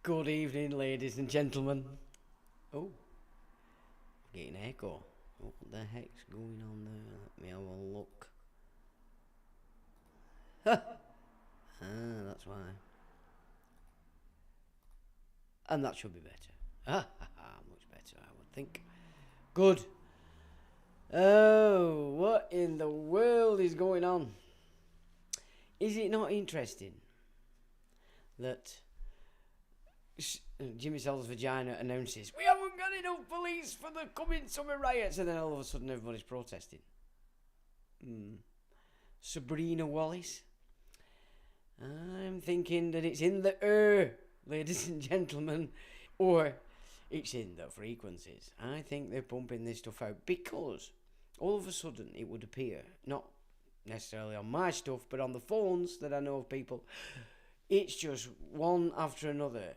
Good evening, ladies and gentlemen. Oh, getting an echo. What the heck's going on there? Let me have a look. That's why. And that should be better. Much better, I would think. Good. Oh, what in the world is going on? Is it not interesting that Jimmy Savile's vagina announces, we haven't got enough police for the coming summer riots, and then all of a sudden everybody's protesting? Sabrina Wallace? I'm thinking that it's in the air, ladies and gentlemen, or it's in the frequencies. I think they're pumping this stuff out because all of a sudden it would appear, not necessarily on my stuff, but on the phones that I know of people, it's just one after another.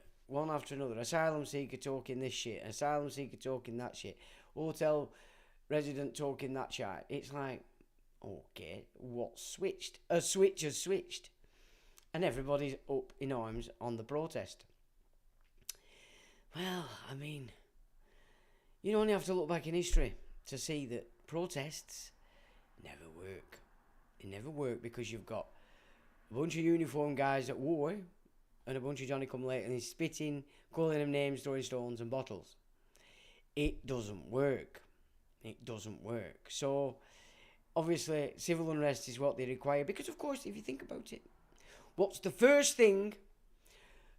Asylum seeker talking this shit, asylum seeker talking that shit, hotel resident talking that shit. It's like, okay, what's switched? A switch has switched. And everybody's up in arms on the protest. Well, I mean, you only have to look back in history to see that protests never work. They never work because you've got a bunch of uniformed guys at war and a bunch of Johnny-come-late, and he's spitting, calling them names, throwing stones and bottles. It doesn't work. It doesn't work. So, obviously, civil unrest is what they require. Because, of course, if you think about it, what's the first thing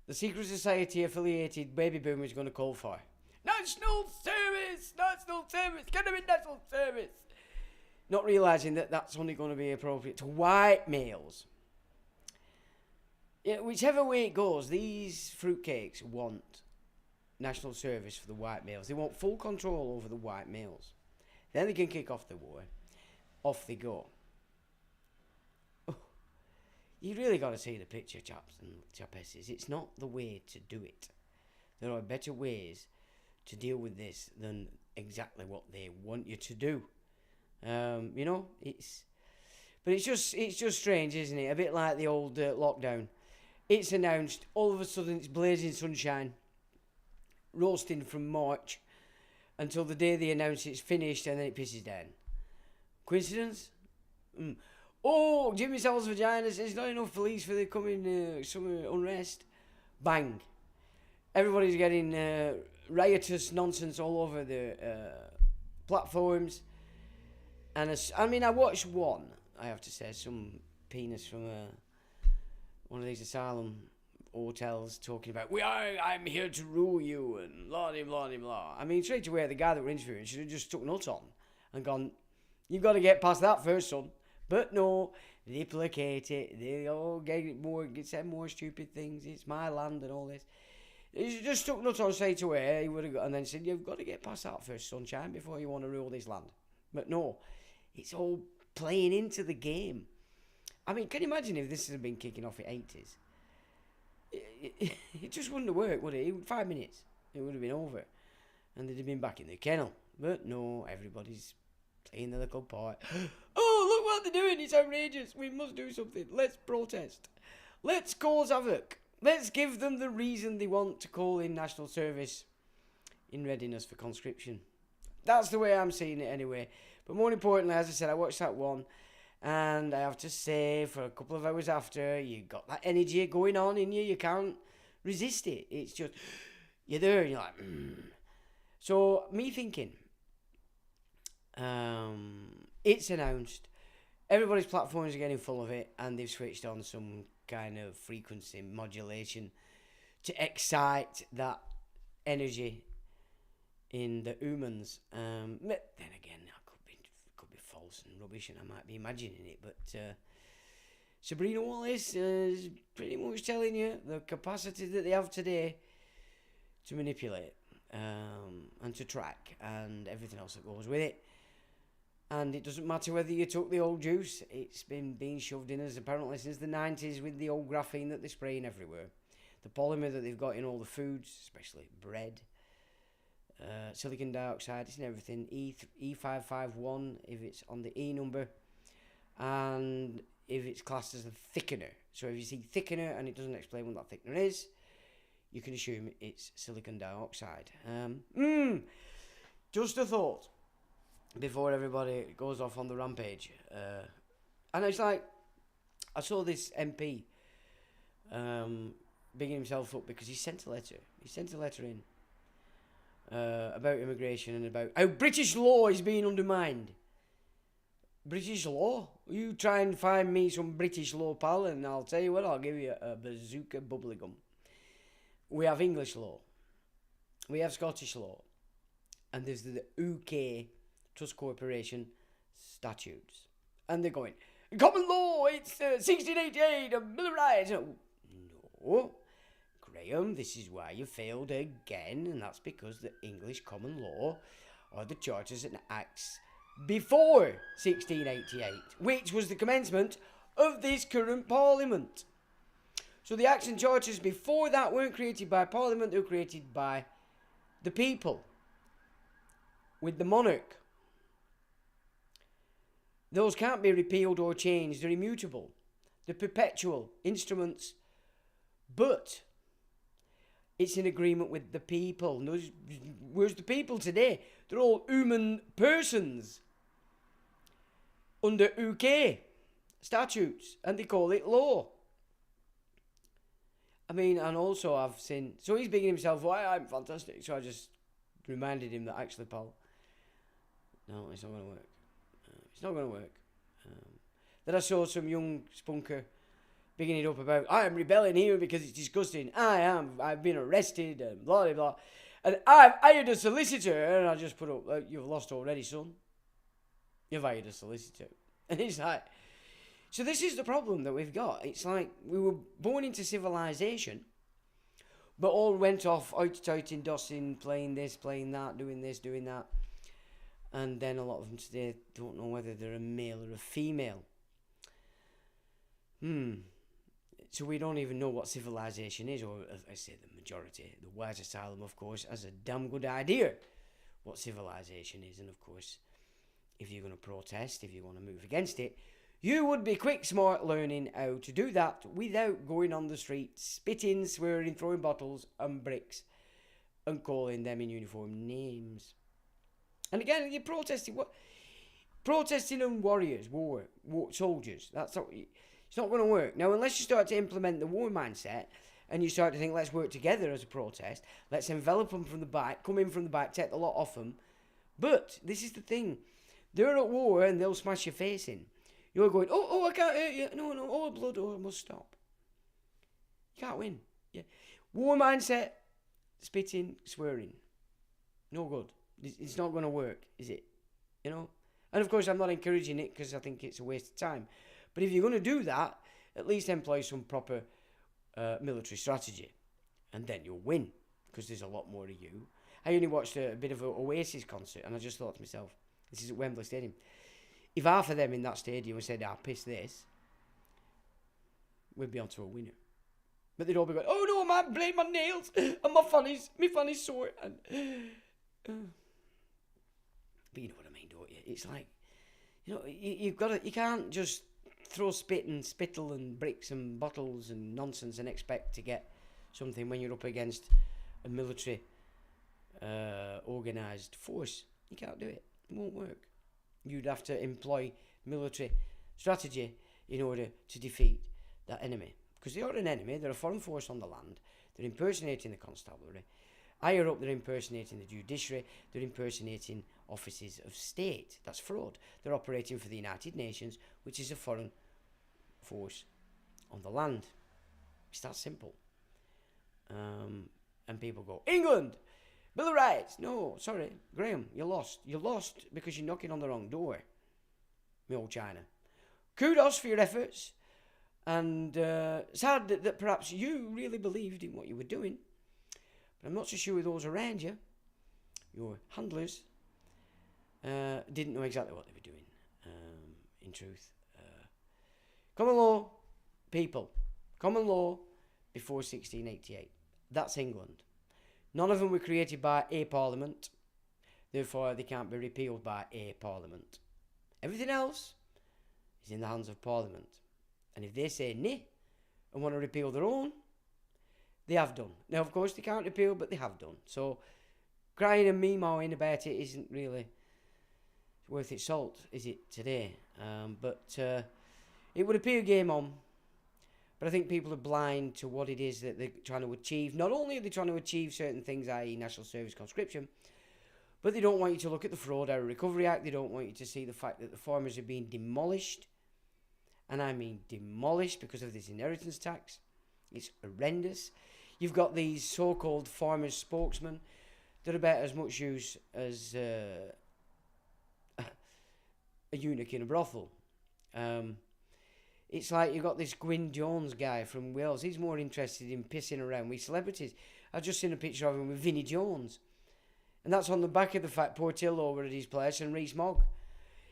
the secret society-affiliated baby boomer is going to call for? National service! National service! Get them in national service! Not realising that that's only going to be appropriate to white males. Yeah, whichever way it goes, these fruitcakes want national service for the white males. They want full control over the white males. Then they can kick off the war. Off they go. Oh, you really got to see the picture, chaps and chapesses. It's not the way to do it. There are better ways to deal with this than exactly what they want you to do. It's just strange, isn't it? A bit like the old lockdown. It's announced, all of a sudden it's blazing sunshine, roasting from March until the day they announce it's finished, and then it pisses down. Coincidence? Oh, Jimmy Savile's vagina says not enough police for the coming summer unrest. Bang. Everybody's getting riotous nonsense all over the platforms. And I watched one, I have to say, some penis from one of these asylum hotels talking about, I'm here to rule you, and blah. I mean, straight away, the guy that we're interviewing should have just stuck nuts on and gone, you've got to get past that first, son. But no, they placate it. They all say more stupid things. It's my land and all this. He just stuck nuts on straight away. He would have got, and then said, you've got to get past that first, sunshine, before you want to rule this land. But no, it's all playing into the game. I mean, can you imagine if this had been kicking off in the 80s? It just wouldn't have worked, would it? 5 minutes, it would have been over. And they'd have been back in the kennel. But no, everybody's playing their little part. Oh, look what they're doing, it's outrageous. We must do something. Let's protest. Let's cause havoc. Let's give them the reason they want to call in national service in readiness for conscription. That's the way I'm seeing it anyway. But more importantly, as I said, I watched that one, and I have to say, for a couple of hours after, you got that energy going on in you. You can't resist it. It's just, you're there, and you're like, So, me thinking, it's announced, everybody's platforms are getting full of it, and they've switched on some kind of frequency modulation to excite that energy in the humans. But then again, that could be false and rubbish, and I might be imagining it. But Sabrina Wallace is pretty much telling you the capacity that they have today to manipulate and to track and everything else that goes with it. And it doesn't matter whether you took the old juice. It's been being shoved in us apparently since the 90s with the old graphene that they're spraying everywhere. The polymer that they've got in all the foods, especially bread. Silicon dioxide, it's in everything. E551 if it's on the E number. And if it's classed as a thickener. So if you see thickener and it doesn't explain what that thickener is, you can assume it's silicon dioxide. Just a thought before everybody goes off on the rampage. And it's like, I saw this MP bigging himself up because he sent a letter. He sent a letter in about immigration and about how British law is being undermined. British law? You try and find me some British law, pal, and I'll tell you what, I'll give you a bazooka bubblegum. We have English law. We have Scottish law. And there's the UK Trust Corporation statutes. And they're going, common law, it's 1688, a Bill of Rights. No, Graham, this is why you failed again, and that's because the English common law are the charters and acts before 1688, which was the commencement of this current parliament. So the acts and charters before that weren't created by parliament, they were created by the people, with the monarch. Those can't be repealed or changed, they're immutable. They're perpetual instruments, but it's in agreement with the people. Where's the people today? They're all human persons under UK statutes, and they call it law. I mean, and also I've seen, so he's bigging himself, why I'm fantastic, so I just reminded him that actually, pal, no, it's not going to work. It's not going to work. Then I saw some young spunker bigging it up about, I am rebelling here because it's disgusting. I've been arrested and blah, blah, blah. And I've hired a solicitor. And I just put up, you've lost already, son. You've hired a solicitor. And it's like, so this is the problem that we've got. It's like we were born into civilization, but all went off out-touting, dossing, playing this, playing that, doing this, doing that. And then a lot of them today don't know whether they're a male or a female. So we don't even know what civilization is, or as I say, the majority. The Wise Asylum, of course, has a damn good idea what civilization is. And of course, if you're going to protest, if you want to move against it, you would be quick, smart, learning how to do that without going on the street, spitting, swearing, throwing bottles and bricks, and calling them in uniform names. And again, you're protesting. What? Protesting on warriors, war soldiers. That's not. It's not going to work. Now, unless you start to implement the war mindset and you start to think, let's work together as a protest, let's envelop them from the back, come in from the back, take the lot off them. But this is the thing. They're at war and they'll smash your face in. You're going, I can't hurt you. No, blood, I must stop. You can't win. Yeah. War mindset, spitting, swearing. No good. It's not going to work, is it? You know? And of course, I'm not encouraging it because I think it's a waste of time. But if you're going to do that, at least employ some proper military strategy. And then you'll win, because there's a lot more of you. I only watched a bit of an Oasis concert, and I just thought to myself, this is at Wembley Stadium. If half of them in that stadium said, piss this, we'd be on to a winner. But they'd all be going, oh no, man, blame my nails, and my fanny's sore. And, but you know what I mean, don't you? It's like, you can't just throw spit and spittle and bricks and bottles and nonsense and expect to get something when you're up against a military organised force. You can't do it. It won't work. You'd have to employ military strategy in order to defeat that enemy. Because they are an enemy, they're a foreign force on the land, they're impersonating the constabulary. Higher up, they're impersonating the judiciary, they're impersonating offices of state. That's fraud. They're operating for the United Nations, which is a foreign force on the land. It's that simple. And people go, England! Bill of Rights! No, sorry, Graham, you lost. You lost because you're knocking on the wrong door. Me old China. Kudos for your efforts. And sad that perhaps you really believed in what you were doing. But I'm not so sure those around you, your handlers, didn't know exactly what they were doing, in truth. Common law, people. Common law before 1688. That's England. None of them were created by a parliament. Therefore, they can't be repealed by a parliament. Everything else is in the hands of parliament. And if they say nay and want to repeal their own, they have done. Now, of course, they can't repeal, but they have done. So, crying and meemawing about it isn't really worth its salt, is it, today? But it would appear game on. But I think people are blind to what it is that they're trying to achieve. Not only are they trying to achieve certain things, i.e. National Service conscription, but they don't want you to look at the Fraud Error Recovery Act. They don't want you to see the fact that the farmers are being demolished. And I mean demolished because of this inheritance tax. It's horrendous. You've got these so-called farmers' spokesmen that are about as much use as a eunuch in a brothel. It's like you've got this Gwyn Jones guy from Wales. He's more interested in pissing around with celebrities. I've just seen a picture of him with Vinnie Jones. And that's on the back of the fact Portillo were at his place and Rees Mogg.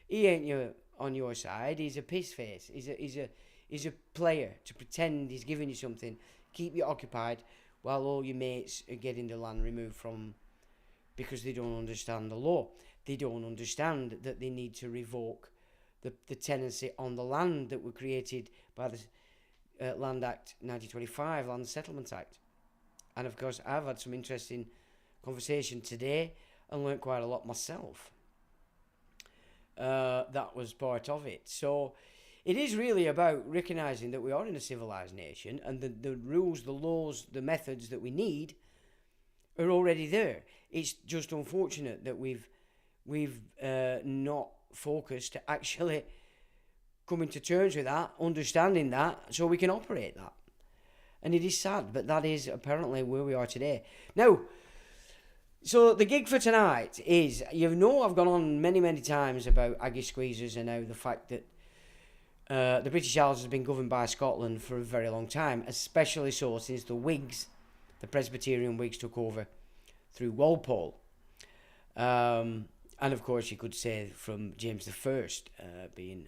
He ain't on your side. He's a piss face. He's a player to pretend he's giving you something, keep you occupied while all your mates are getting the land removed from because they don't understand the law. They don't understand that they need to revoke the tenancy on the land that were created by the Land Act 1925, Land Settlement Act. And of course, I've had some interesting conversation today and learnt quite a lot myself. That was part of it. So it is really about recognising that we are in a civilised nation and the rules, the laws, the methods that we need are already there. It's just unfortunate that we've not focused to actually coming to terms with that, understanding that, so we can operate that. And it is sad, but that is apparently where we are today. Now, so the gig for tonight is, you know, I've gone on many, many times about Aggie Squeezers and now the fact that the British Isles has been governed by Scotland for a very long time, especially so since the Whigs, the Presbyterian Whigs, took over through Walpole. And of course you could say from James I being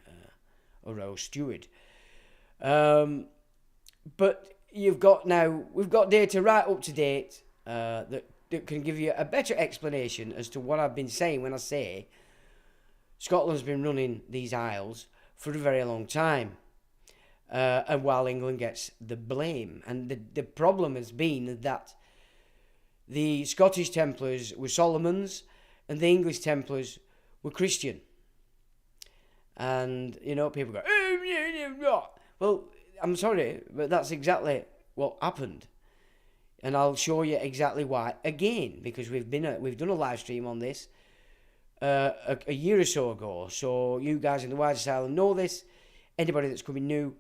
a royal steward. But we've got data right up to date that can give you a better explanation as to what I've been saying when I say Scotland's been running these isles for a very long time, and while England gets the blame. And the problem has been that the Scottish Templars were Solomons and the English Templars were Christian. And, you know, people go, well, I'm sorry, but that's exactly what happened. And I'll show you exactly why again, because we've done a live stream on this a year or so ago. So you guys in the wider asylum know this. Anybody that's coming new,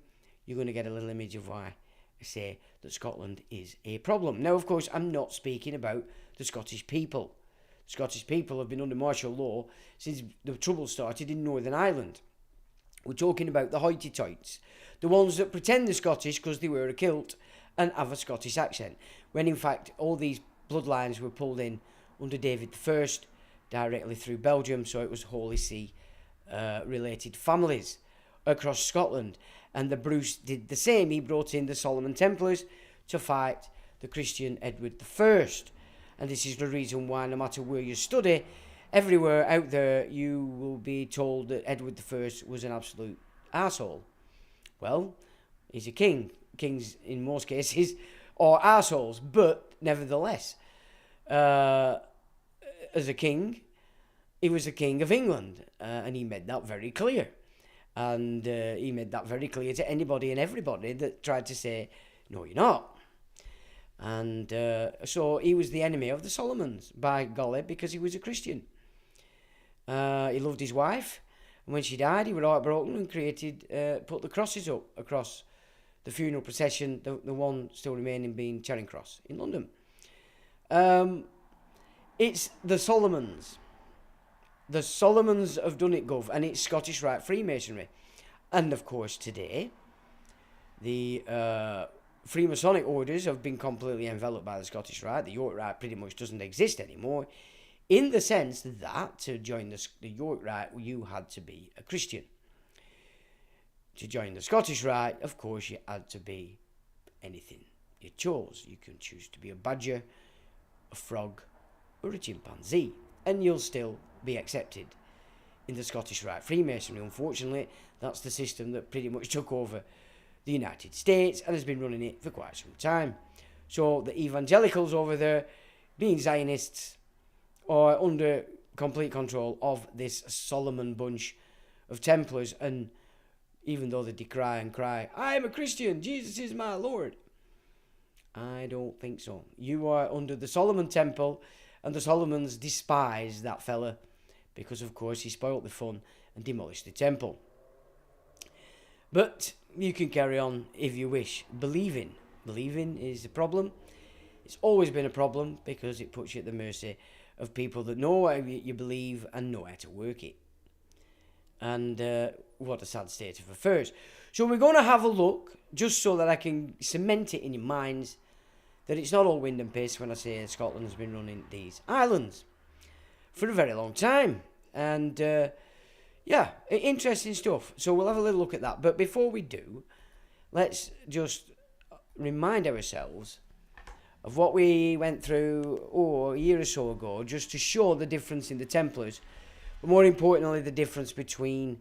you're going to get a little image of why I say that Scotland is a problem. Now, of course, I'm not speaking about the Scottish people. Scottish people have been under martial law since the trouble started in Northern Ireland. We're talking about the hoity-toits, the ones that pretend they're Scottish because they wear a kilt and have a Scottish accent, when in fact all these bloodlines were pulled in under David I directly through Belgium, so it was Holy See related families across Scotland. And the Bruce did the same. He brought in the Solomon Templars to fight the Christian Edward I. And this is the reason why no matter where you study, everywhere out there you will be told that Edward I was an absolute arsehole. Well, he's a king. Kings in most cases are arseholes, but nevertheless, as a king, he was the king of England, and he made that very clear. And he made that very clear to anybody and everybody that tried to say, no, you're not. And so he was the enemy of the Solomons, by golly, because he was a Christian. He loved his wife, and when she died, he was heartbroken and put the crosses up across the funeral procession, the one still remaining being Charing Cross in London. It's the Solomons. The Solomons have done it, gov, and it's Scottish Rite Freemasonry. And of course today, the Freemasonic orders have been completely enveloped by the Scottish Rite. The York Rite pretty much doesn't exist anymore, in the sense that to join the York Rite, you had to be a Christian. To join the Scottish Rite, of course, you had to be anything you chose. You can choose to be a badger, a frog, or a chimpanzee, and you'll still be accepted in the Scottish Rite Freemasonry. Unfortunately, that's the system that pretty much took over the United States and has been running it for quite some time. So the evangelicals over there, being Zionists, are under complete control of this Solomon bunch of Templars, and even though they decry and cry, I am a Christian, Jesus is my Lord, I don't think so. You are under the Solomon Temple, and the Solomons despise that fella because, of course, he spoilt the fun and demolished the temple. But you can carry on if you wish. Believing is a problem. It's always been a problem because it puts you at the mercy of people that know how you believe and know how to work it. And what a sad state of affairs. So we're going to have a look, just so that I can cement it in your minds, that it's not all wind and piss when I say Scotland has been running these islands for a very long time. And yeah, interesting stuff. So we'll have a little look at that. But before we do, let's just remind ourselves of what we went through a year or so ago, just to show the difference in the Templars, but more importantly, the difference between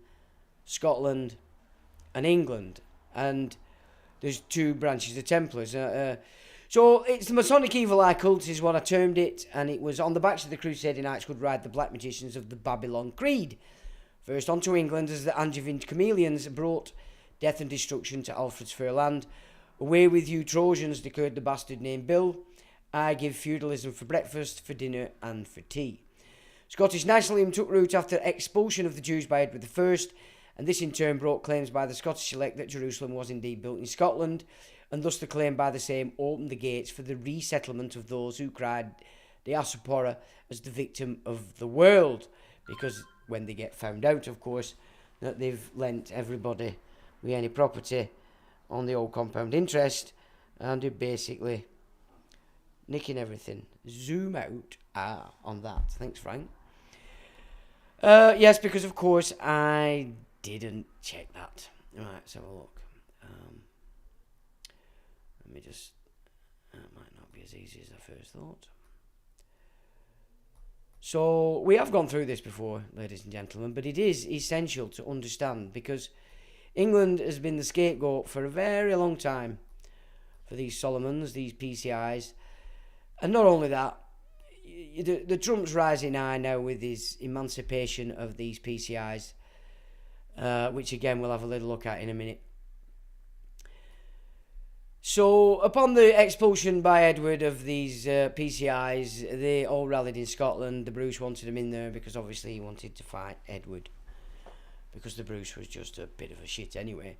Scotland and England. And there's two branches of Templars. So it's the Masonic Evil Eye cult is what I termed it, and it was on the backs of the Crusading Knights could ride the black magicians of the Babylon Creed. First onto England as the Angevin chameleons brought death and destruction to Alfred's fair land. Away with you Trojans, declared the bastard named Bill. I give feudalism for breakfast, for dinner and for tea. Scottish nationalism took root after expulsion of the Jews by Edward I, and this in turn brought claims by the Scottish elect that Jerusalem was indeed built in Scotland, and thus the claim by the same opened the gates for the resettlement of those who cried diaspora as the victim of the world, because when they get found out, of course, that they've lent everybody with any property on the old compound interest, and they're basically nicking everything. Zoom out on that. Thanks, Frank. Yes, because of course I didn't check that. Right, let's have a look. Let me just... That might not be as easy as I first thought. So, we have gone through this before, ladies and gentlemen, but it is essential to understand, because England has been the scapegoat for a very long time for these Solomons, these PCIs. And not only that, the Trump's rising high now with his emancipation of these PCIs, which again we'll have a little look at in a minute. So, upon the expulsion by Edward of these PCIs, they all rallied in Scotland. The Bruce wanted them in there because obviously he wanted to fight Edward, because the Bruce was just a bit of a shit anyway.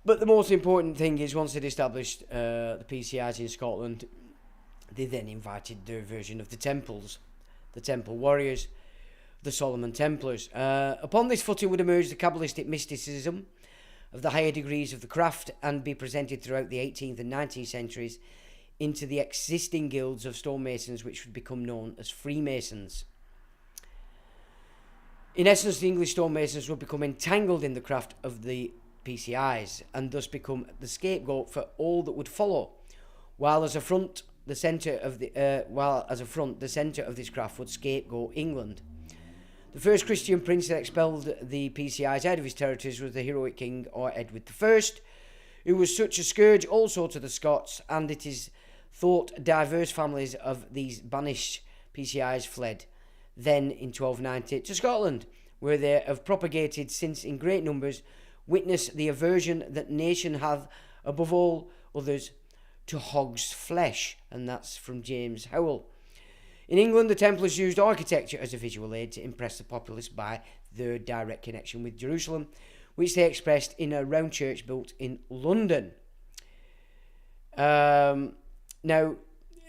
But the most important thing is, once they'd established the PCIs in Scotland, they then invited their version of the Temples, the Temple Warriors, the Solomon Templars. Upon this footing would emerge the Kabbalistic mysticism of the higher degrees of the craft, and be presented throughout the 18th and 19th centuries into the existing guilds of stonemasons, which would become known as Freemasons. In essence, the English stonemasons would become entangled in the craft of the PCIs, and thus become the scapegoat for all that would follow, while as a front, the centre of this craft would scapegoat England. The first Christian prince that expelled the PCIs out of his territories was the heroic king, or Edward I, who was such a scourge also to the Scots, and it is thought diverse families of these banished PCIs fled, then in 1290, to Scotland, where they have propagated since in great numbers. Witness the aversion that nation hath above all others to hog's flesh. And that's from James Howell. In England, the Templars used architecture as a visual aid to impress the populace by their direct connection with Jerusalem, which they expressed in a round church built in London. Now,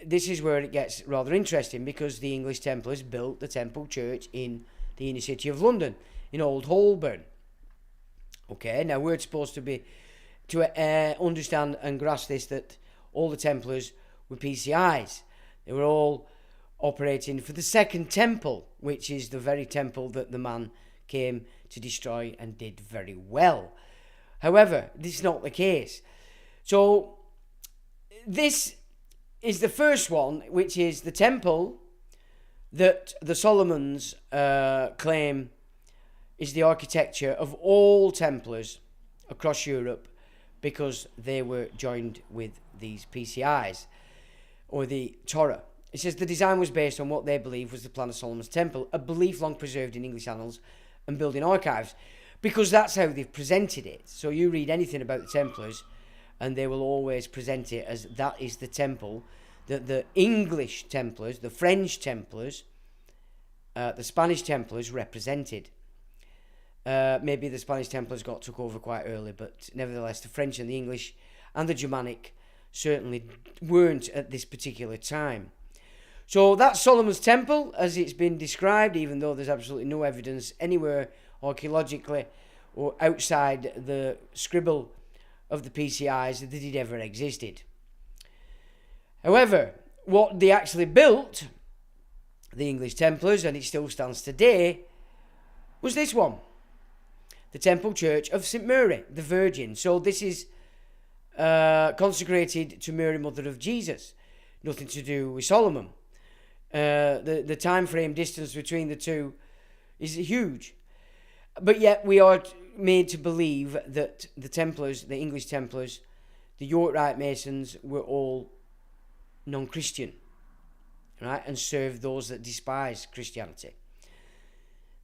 this is where it gets rather interesting, because the English Templars built the Temple Church in the inner city of London, in Old Holborn. Okay, now we're supposed to understand and grasp this, that all the Templars were PCIs. They were all operating for the Second Temple, which is the very temple that the man came to destroy and did very well. However, this is not the case. So, this is the first one, which is the temple that the Solomons claim is the architecture of all Templars across Europe, because they were joined with these PCIs, or the Torah. It says the design was based on what they believe was the plan of Solomon's temple, a belief long preserved in English annals and building archives, because that's how they've presented it. So you read anything about the Templars, and they will always present it as that is the temple that the English Templars, the French Templars, the Spanish Templars represented. Maybe the Spanish Templars took over quite early, but nevertheless the French and the English and the Germanic certainly weren't at this particular time. So that's Solomon's temple as it's been described, even though there's absolutely no evidence anywhere archaeologically or outside the scribble of the PCIs that it ever existed. However, what they actually built, the English Templars, and it still stands today, was this one. The Temple Church of St. Mary, the Virgin. So this is consecrated to Mary, Mother of Jesus. Nothing to do with Solomon. The time frame distance between the two is huge. But yet we are made to believe that the Templars, the English Templars, the York Rite Masons were all non-Christian, right, and served those that despise Christianity.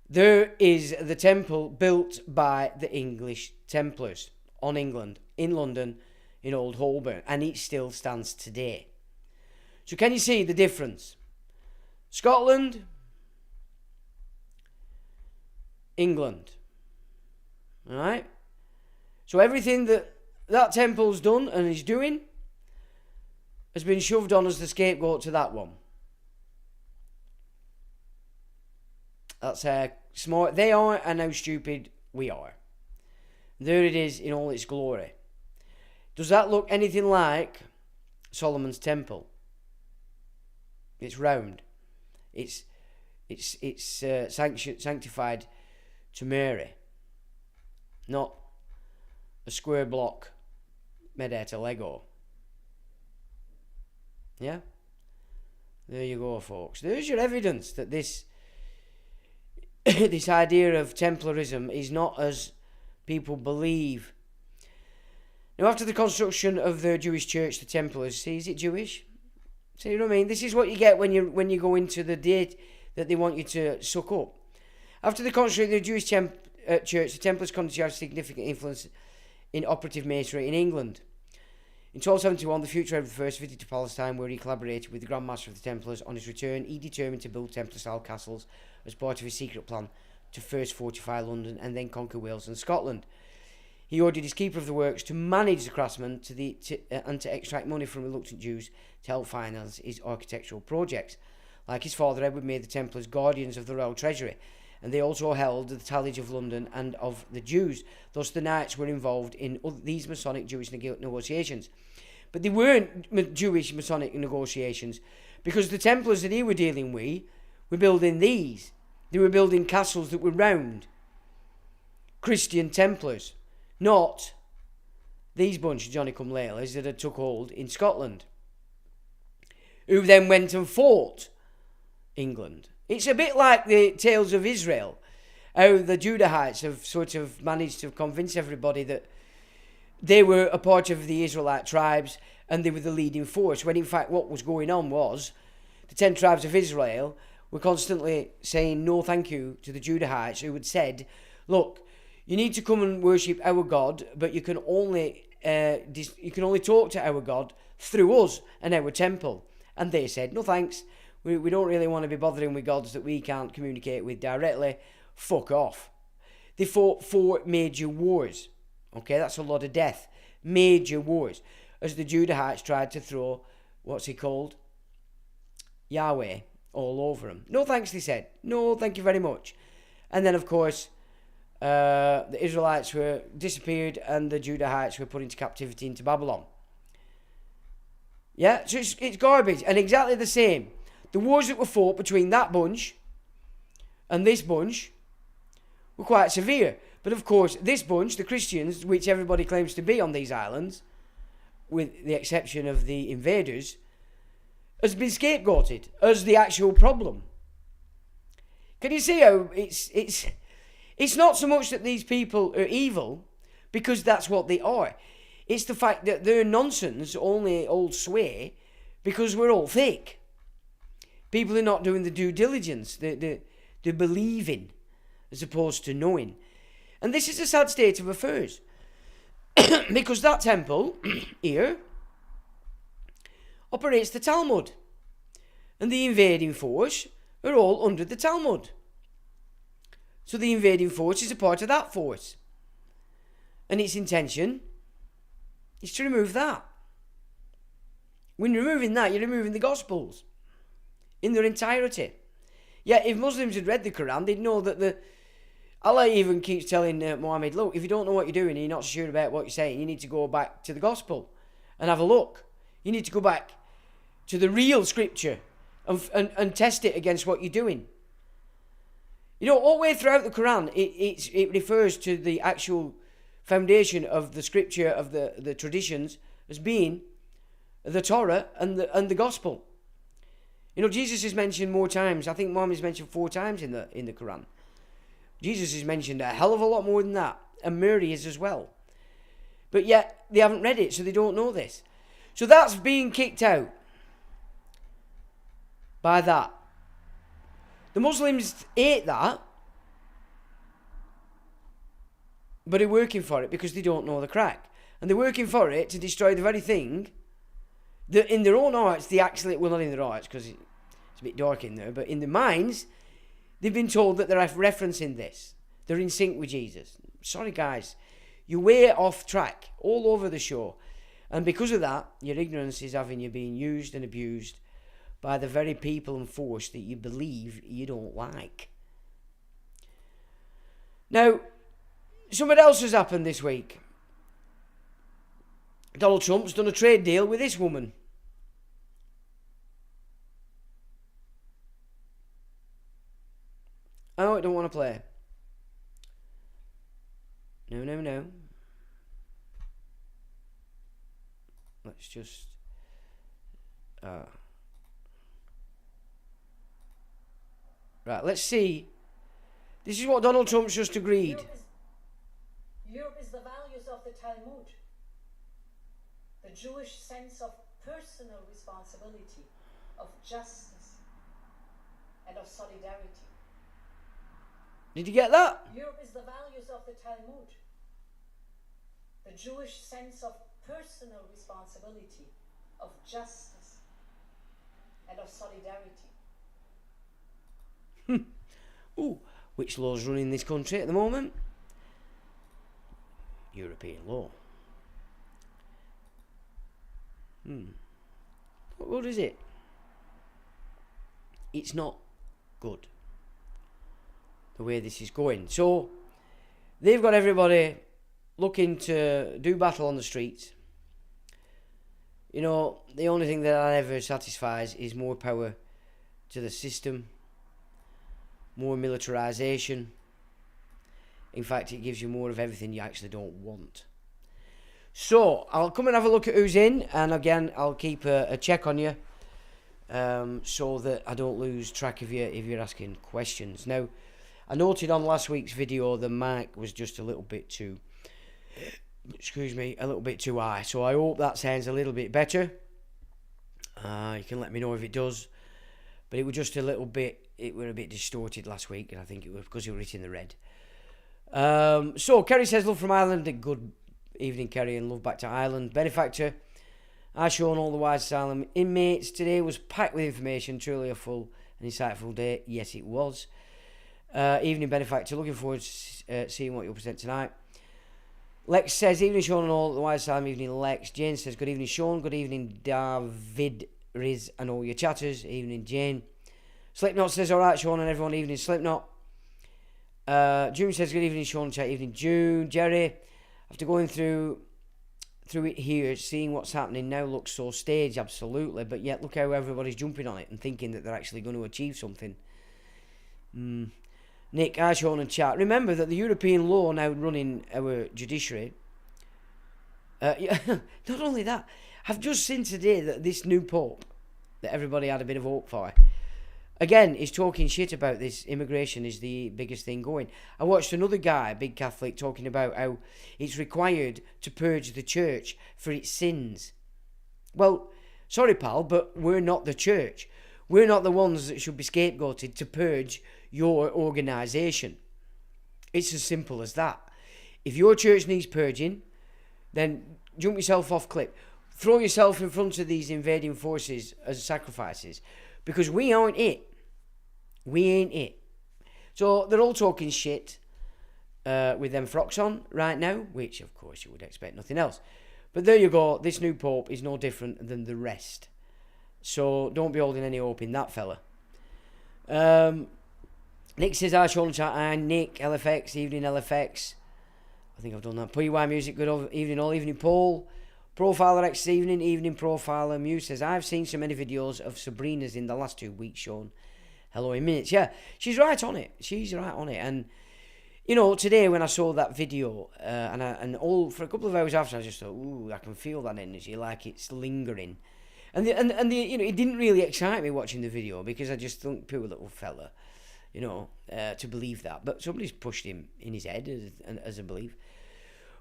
There is the temple built by the English Templars in London, in Old Holborn, and it still stands today. So can you see the difference? Scotland, England. All right? So everything that temple's done and is doing has been shoved on as the scapegoat to that one. That's how smart they are and how stupid we are. There it is in all its glory. Does that look anything like Solomon's temple? It's round. It's sanctified to Mary, not a square block made out of Lego. Yeah? There you go, folks. There's your evidence that this this idea of Templarism is not as people believe. Now, after the construction of the Jewish church, the Templars, see, is it Jewish? See what I mean? This is what you get when you go into the date that they want you to suck up. After the construction of the Jewish church, the Templars continued to have significant influence in operative masonry in England. In 1271, the future Edward I visited to Palestine, where he collaborated with the Grand Master of the Templars. On his return, he determined to build Templar-style castles as part of his secret plan to first fortify London and then conquer Wales and Scotland. He ordered his keeper of the works to manage the craftsmen and to extract money from reluctant Jews to help finance his architectural projects. Like his father, Edward made the Templars guardians of the royal treasury, and they also held the tallage of London and of the Jews. Thus, the Knights were involved in these Masonic Jewish negotiations. But they weren't Jewish Masonic negotiations, because the Templars that he were dealing with were building these. They were building castles that were round. Christian Templars, not these bunch of Johnny-come-latelies that had took hold in Scotland, who then went and fought England. It's a bit like the tales of Israel, how the Judahites have sort of managed to convince everybody that they were a part of the Israelite tribes and they were the leading force, when in fact what was going on was the 10 tribes of Israel were constantly saying no thank you to the Judahites, who had said, look, you need to come and worship our God, but you can only talk to our God through us and our temple. And they said, no thanks, we don't really want to be bothering with gods that we can't communicate with directly. Fuck off. They fought 4 major wars. Okay, that's a lot of death. Major wars. As the Judahites tried to throw, what's he called? Yahweh all over them. No thanks, they said. No, thank you very much. And then, of course, the Israelites were disappeared and the Judahites were put into captivity into Babylon. Yeah, so it's garbage. And exactly the same. The wars that were fought between that bunch and this bunch were quite severe. But of course, this bunch, the Christians, which everybody claims to be on these islands, with the exception of the invaders, has been scapegoated as the actual problem. Can you see how it's not so much that these people are evil, because that's what they are. It's the fact that their nonsense only holds sway because we're all fake. People are not doing the due diligence. They're believing as opposed to knowing. And this is a sad state of affairs. Because that temple here operates the Talmud. And the invading force are all under the Talmud. So the invading force is a part of that force. And its intention is to remove that. When you're removing that, you're removing the Gospels in their entirety. Yeah, if Muslims had read the Quran, they'd know that Allah even keeps telling Muhammad, look, if you don't know what you're doing and you're not sure about what you're saying, you need to go back to the Gospel and have a look. You need to go back to the real scripture and test it against what you're doing. You know, all the way throughout the Quran, it refers to the actual foundation of the scripture, of the traditions, as being the Torah and the Gospel. You know, Jesus is mentioned more times. I think Muhammad is mentioned 4 times in the Quran. Jesus is mentioned a hell of a lot more than that. And Mary is as well. But yet, they haven't read it, so they don't know this. So that's being kicked out by that. The Muslims hate that, but are working for it because they don't know the crack. And they're working for it to destroy the very thing that in their own hearts, they actually, well, not in their hearts because it's a bit dark in there, but in their minds, they've been told that they're referencing this. They're in sync with Jesus. Sorry, guys. You're way off track all over the show. And because of that, your ignorance is having you being used and abused by the very people and force that you believe you don't like. Now, something else has happened this week. Donald Trump's done a trade deal with this woman. Oh, I don't want to play. No. Let's just... Right, let's see. This is what Donald Trump's just agreed. Europe is the values of the Talmud. The Jewish sense of personal responsibility, of justice, and of solidarity. Did you get that? Europe is the values of the Talmud. The Jewish sense of personal responsibility, of justice, and of solidarity. Ooh, which law's running this country at the moment? European law. What good is it? It's not good, the way this is going. So, they've got everybody looking to do battle on the streets. You know, the only thing that ever satisfies is more power to the system, more militarisation. In fact, it gives you more of everything you actually don't want. So, I'll come and have a look at who's in, and again, I'll keep a check on you, so that I don't lose track of you if you're asking questions. Now, I noted on last week's video the mic was just a little bit too, a little bit too high, so I hope that sounds a little bit better. You can let me know if it does. but it was just a little bit. It were a bit distorted last week, and I think it was because it was written in the red. So Kerry says love from Ireland. Good evening, Kerry, and love back to Ireland. Benefactor, I shown all the Wise Asylum inmates today was packed with information. Truly a full and insightful day. Yes, it was. Evening, Benefactor. Looking forward to seeing what you'll present tonight. Lex says, evening, Sean and all. The Wise Asylum, evening, Lex. Jane says, good evening, Sean. Good evening, David, Riz, and all your chatters. Evening, Jane. Slipknot says, all right, Sean and everyone. Evening, Slipknot. June says, good evening, Sean. Chat. Evening, June. Jerry, after going through it here, seeing what's happening now looks so staged, absolutely. But yet, look how everybody's jumping on it and thinking that they're actually going to achieve something. Nick, hi, Sean and chat. Remember that the European law now running our judiciary. Not only that, I've just seen today that this new Pope, that everybody had a bit of hope for, again, is talking shit about this immigration is the biggest thing going. I watched another guy, a big Catholic, talking about how it's required to purge the church for its sins. Well, sorry, pal, but we're not the church. We're not the ones that should be scapegoated to purge your organisation. It's as simple as that. If your church needs purging, then jump yourself off cliff. Throw yourself in front of these invading forces as sacrifices. Because we aren't it. We ain't it. So they're all talking shit with them frocks on right now, which of course you would expect nothing else. But there you go. This new Pope is no different than the rest. So don't be holding any hope in that fella. Nick says, hi, Sean chat. Hi, Nick, LFX, evening LFX. I think I've done that. PY Music, good evening, all evening, Paul. Profiler X, evening, Profiler. Muse says, I've seen so many videos of Sabrina's in the last 2 weeks, Sean. Hello in minutes. Yeah, she's right on it. And, you know, today when I saw that video, for a couple of hours after, I just thought, ooh, I can feel that energy, like it's lingering. And the you know, it didn't really excite me watching the video because I just thought, poor little fella, you know, to believe that. But somebody's pushed him in his head as a belief.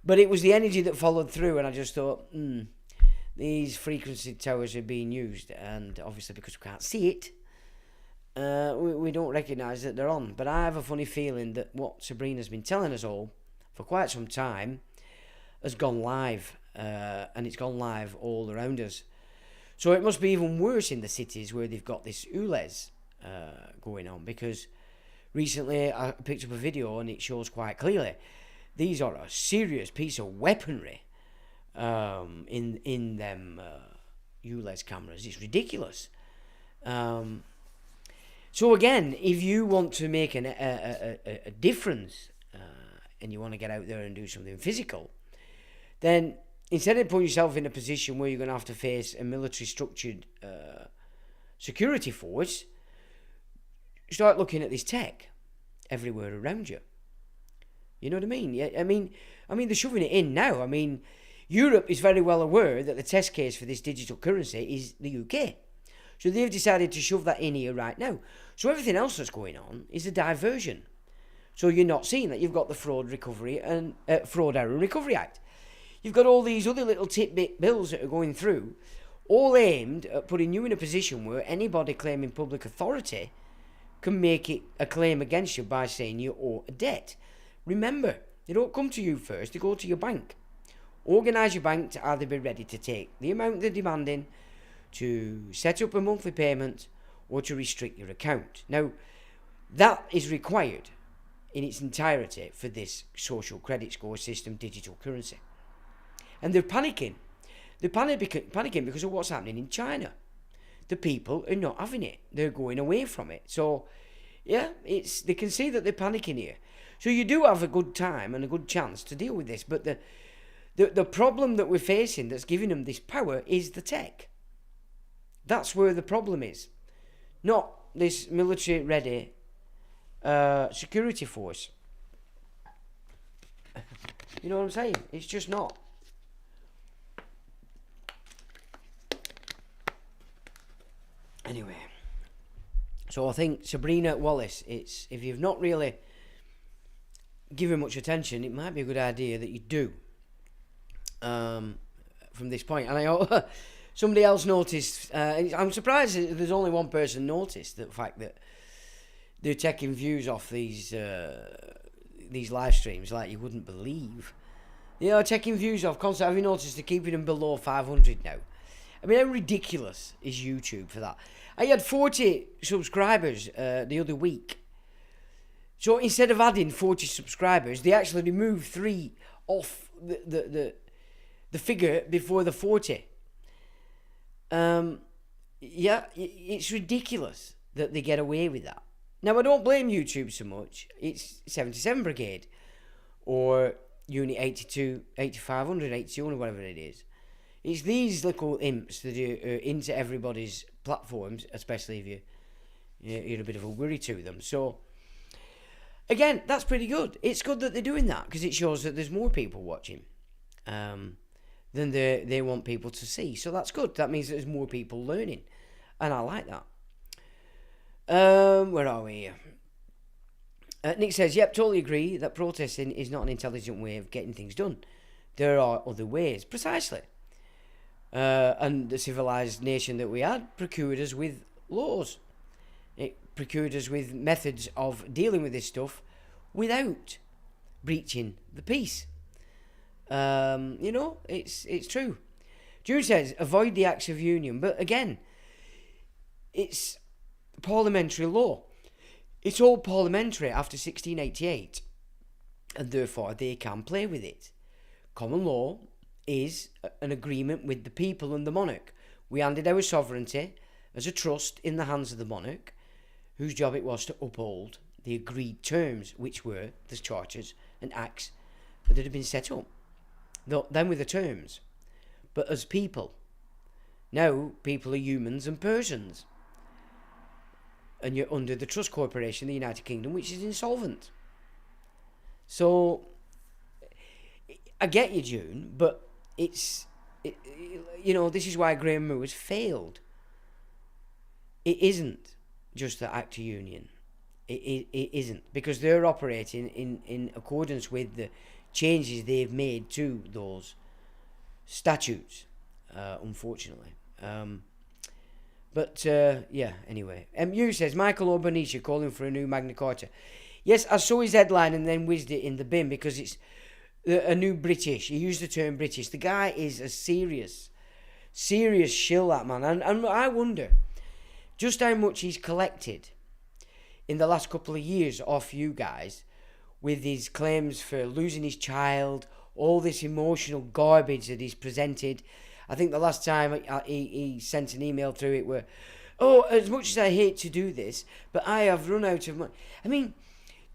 But it was the energy that followed through, and I just thought, these frequency towers are being used, and obviously because we can't see it, we don't recognise that they're on. But I have a funny feeling that what Sabrina's been telling us all for quite some time has gone live, and it's gone live all around us. So it must be even worse in the cities where they've got this ULEZ going on, because recently I picked up a video and it shows quite clearly these are a serious piece of weaponry in them ULEZ cameras. It's ridiculous. So again, if you want to make a difference and you want to get out there and do something physical, then instead of putting yourself in a position where you're going to have to face a military structured security force, start looking at this tech everywhere around you. You know what I mean? Yeah, I mean, they're shoving it in now. I mean, Europe is very well aware that the test case for this digital currency is the UK. So they've decided to shove that in here right now. So everything else that's going on is a diversion. So you're not seeing that. You've got the Fraud Recovery and Fraud Error Recovery Act. You've got all these other little tidbit bills that are going through, all aimed at putting you in a position where anybody claiming public authority can make it a claim against you by saying you owe a debt. Remember, they don't come to you first, they go to your bank. Organise your bank to either be ready to take the amount they're demanding, to set up a monthly payment, or to restrict your account. Now, that is required in its entirety for this social credit score system digital currency. And they're panicking. They're panicking because of what's happening in China. The people are not having it. They're going away from it. So, yeah, they can see that they're panicking here. So you do have a good time and a good chance to deal with this. But the problem that we're facing that's giving them this power is the tech. That's where the problem is. Not this military-ready security force. You know what I'm saying? It's just not. Anyway, so I think Sabrina Wallace, if you've not really given much attention, it might be a good idea that you do from this point. And somebody else noticed. I'm surprised that there's only one person noticed the fact that they're taking views off these live streams like you wouldn't believe. You know, taking views off constantly. Have you noticed they're keeping them below 500 now? I mean, how ridiculous is YouTube for that? I had 40 subscribers the other week. So instead of adding 40 subscribers, they actually removed 3 off the figure before the 40. Yeah, it's ridiculous that they get away with that. Now, I don't blame YouTube so much. It's 77 Brigade or Unit 82, 8500, 8200, whatever it is. It's these little imps that are into everybody's platforms, especially if you're a bit of a worry to them. So, again, that's pretty good. It's good that they're doing that because it shows that there's more people watching than they want people to see. So that's good. That means that there's more people learning. And I like that. Where are we? Nick says, yep, totally agree that protesting is not an intelligent way of getting things done. There are other ways. Precisely. And the civilized nation that we had procured us with laws. It procured us with methods of dealing with this stuff without breaching the peace. You know, it's true. June says, avoid the acts of union. But again, it's parliamentary law. It's all parliamentary after 1688. And therefore, they can play with it. Common law is an agreement with the people and the monarch. We handed our sovereignty as a trust in the hands of the monarch, whose job it was to uphold the agreed terms, which were the charters and acts that had been set up. Then with the terms, but as people. Now, people are humans and persons. And you're under the Trust Corporation, the United Kingdom, which is insolvent. So, I get you, June, but this is why Graham Moore has failed. It isn't just the Act of Union. It isn't, because they're operating in accordance with the changes they've made to those statutes, unfortunately. Anyway. MU says, Michael Albanese calling for a new Magna Carta. Yes, I saw his headline and then whizzed it in the bin because it's a new British. He used the term British. The guy is a serious shill, that man. And I wonder just how much he's collected in the last couple of years off you guys with his claims for losing his child, all this emotional garbage that he's presented. I think the last time he sent an email through it were, as much as I hate to do this, but I have run out of money. I mean,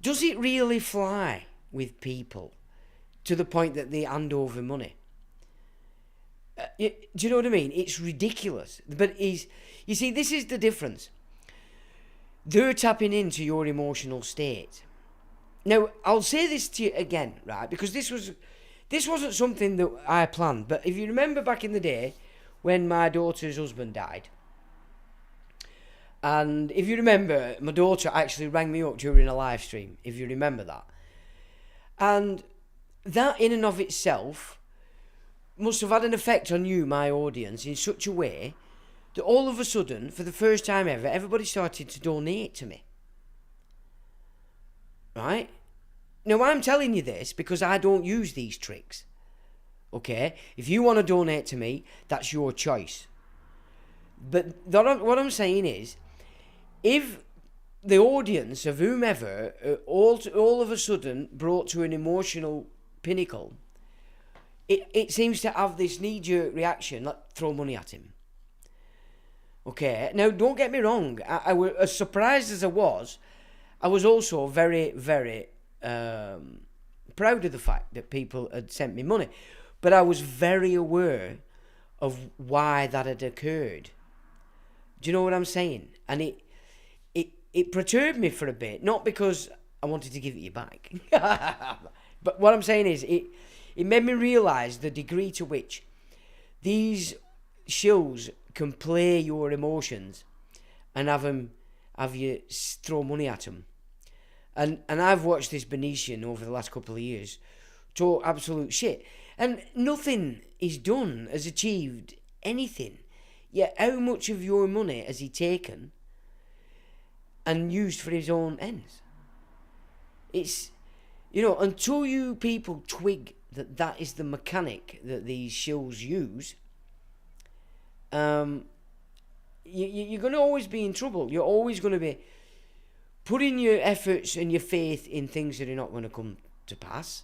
does it really fly with people to the point that they hand over money? Do you know what I mean? It's ridiculous. But you see, this is the difference. They're tapping into your emotional state. Now, I'll say this to you again, right? Because this wasn't something that I planned, but if you remember back in the day when my daughter's husband died, and if you remember, my daughter actually rang me up during a live stream, if you remember that. And that in and of itself must have had an effect on you, my audience, in such a way that all of a sudden, for the first time ever, everybody started to donate to me. Right? Now, I'm telling you this because I don't use these tricks. Okay? If you want to donate to me, that's your choice. But what I'm saying is, if the audience of whomever all of a sudden brought to an emotional pinnacle, it seems to have this knee-jerk reaction, like throw money at him. Okay? Now, don't get me wrong. I was as surprised as I was also very, very proud of the fact that people had sent me money. But I was very aware of why that had occurred. Do you know what I'm saying? And it perturbed me for a bit, not because I wanted to give it you back. But what I'm saying is, it made me realise the degree to which these shills can play your emotions and have you throw money at them. And I've watched this Venetian over the last couple of years talk absolute shit. And nothing he's done has achieved anything. Yet how much of your money has he taken and used for his own ends? It's, until you people twig that is the mechanic that these shills use, you're going to always be in trouble. You're always going to be putting your efforts and your faith in things that are not going to come to pass,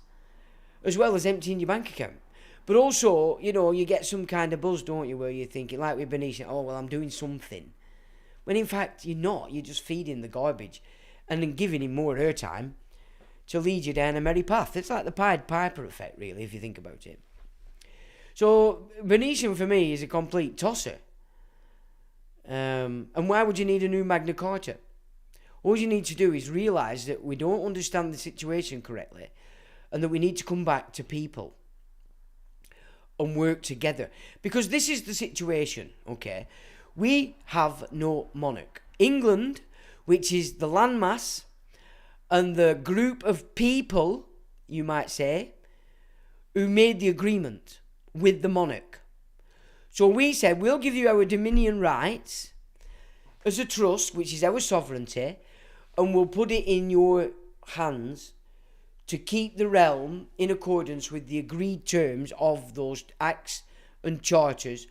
as well as emptying your bank account. But also, you get some kind of buzz, don't you, where you're thinking, like with Benicia, oh, well, I'm doing something. When in fact, you're not. You're just feeding the garbage and then giving him more airtime to lead you down a merry path. It's like the Pied Piper effect, really, if you think about it. So, Venetian, for me, is a complete tosser. And why would you need a new Magna Carta? All you need to do is realise that we don't understand the situation correctly and that we need to come back to people and work together. Because this is the situation, okay? We have no monarch. England, which is the landmass and the group of people, you might say, who made the agreement with the monarch. So we said, we'll give you our dominion rights as a trust, which is our sovereignty, and we'll put it in your hands to keep the realm in accordance with the agreed terms of those acts and charters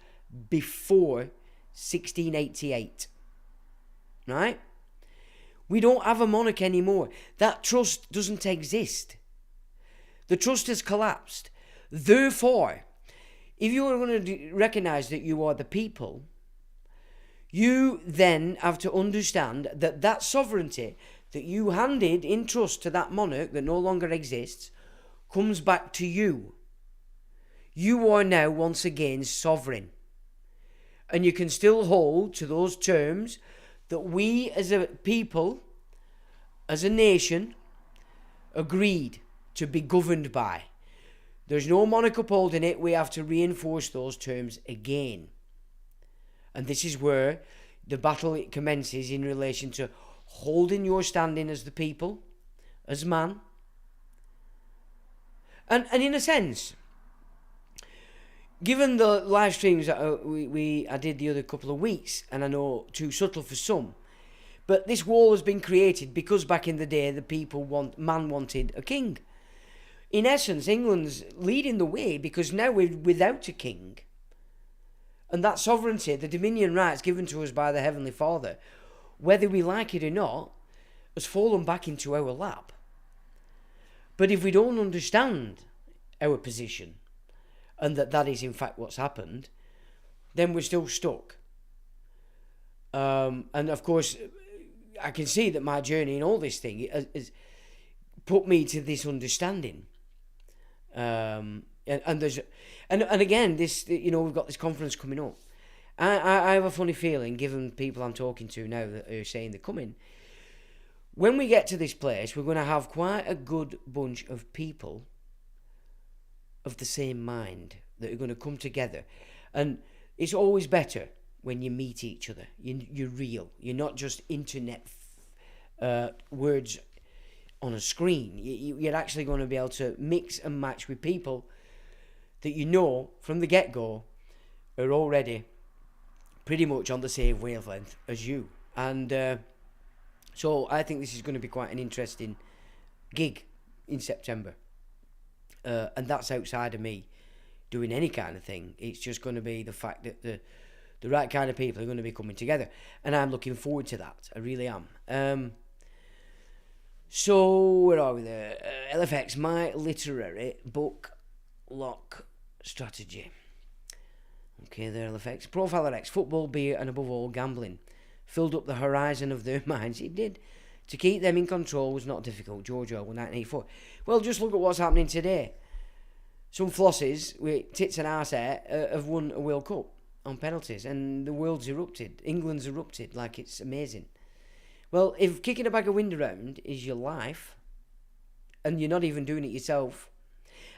before 1688. Right? We don't have a monarch anymore. That trust doesn't exist. The trust has collapsed. Therefore, if you are going to recognise that you are the people, you then have to understand that that sovereignty that you handed in trust to that monarch that no longer exists comes back to you. You are now once again sovereign. And you can still hold to those terms that we as a people, as a nation, agreed to be governed by. There's no monarch upholding it. We have to reinforce those terms again. And this is where the battle commences in relation to holding your standing as the people, as man. And in a sense, given the live streams that I did the other couple of weeks, and I know too subtle for some, but this wall has been created because back in the day man wanted a king. In essence, England's leading the way because now we're without a king. And that sovereignty, the dominion rights given to us by the Heavenly Father, whether we like it or not, has fallen back into our lap. But if we don't understand our position, and that is in fact what's happened, then we're still stuck. And of course, I can see that my journey in all this thing has put me to this understanding. And again, this, we've got this conference coming up. I have a funny feeling, given people I'm talking to now that are saying they're coming, when we get to this place, we're going to have quite a good bunch of people of the same mind that are going to come together. And it's always better when you meet each other. You're real. You're not just internet words on a screen. You're actually going to be able to mix and match with people that you know from the get-go are already pretty much on the same wavelength as you. And so I think this is going to be quite an interesting gig in September. And that's outside of me doing any kind of thing. It's just going to be the fact that the right kind of people are going to be coming together. And I'm looking forward to that. I really am. So, where are we there? LFX, my literary book lock strategy. Okay, there, LFX. Profiler X, football, beer, and above all, gambling filled up the horizon of their minds. It did. To keep them in control was not difficult. George Orwell, 1984. Well, just look at what's happening today. Some flosses with tits and arse hair have won a World Cup on penalties, and the world's erupted. England's erupted like it's amazing. Well, if kicking a bag of wind around is your life, and you're not even doing it yourself,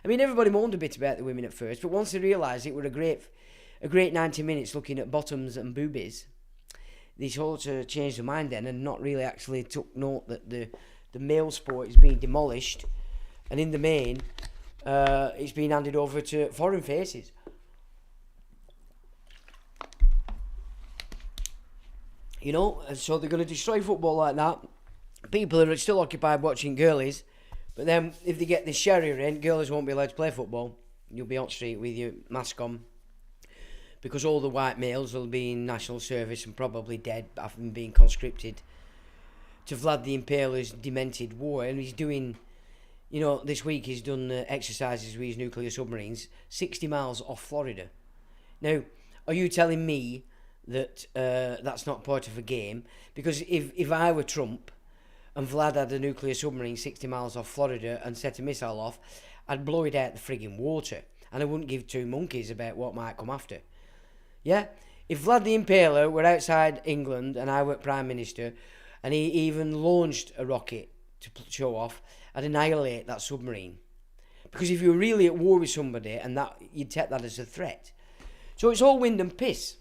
I mean, everybody moaned a bit about the women at first, but once they realised it were a great 90 minutes looking at bottoms and boobies, they sort of changed their mind then and not really actually took note that the male sport is being demolished, and in the main, it's being handed over to foreign faces. You know, and so they're going to destroy football like that. People are still occupied watching girlies, but then if they get the Sharia in, girlies won't be allowed to play football. You'll be on street with your mask on, because all the white males will be in national service and probably dead, having been conscripted to Vlad the Impaler's demented war. And he's doing, you know, this week he's done exercises with his nuclear submarines 60 miles off Florida. Now, are you telling me that that's not part of a game? Because if I were Trump and Vlad had a nuclear submarine 60 miles off Florida and set a missile off, I'd blow it out the frigging water, and I wouldn't give two monkeys about what might come after. Yeah? If Vlad the Impaler were outside England and I were Prime Minister, and he even launched a rocket to show off, I'd annihilate that submarine. Because if you were really at war with somebody, and that you'd take that as a threat. So it's all wind and piss.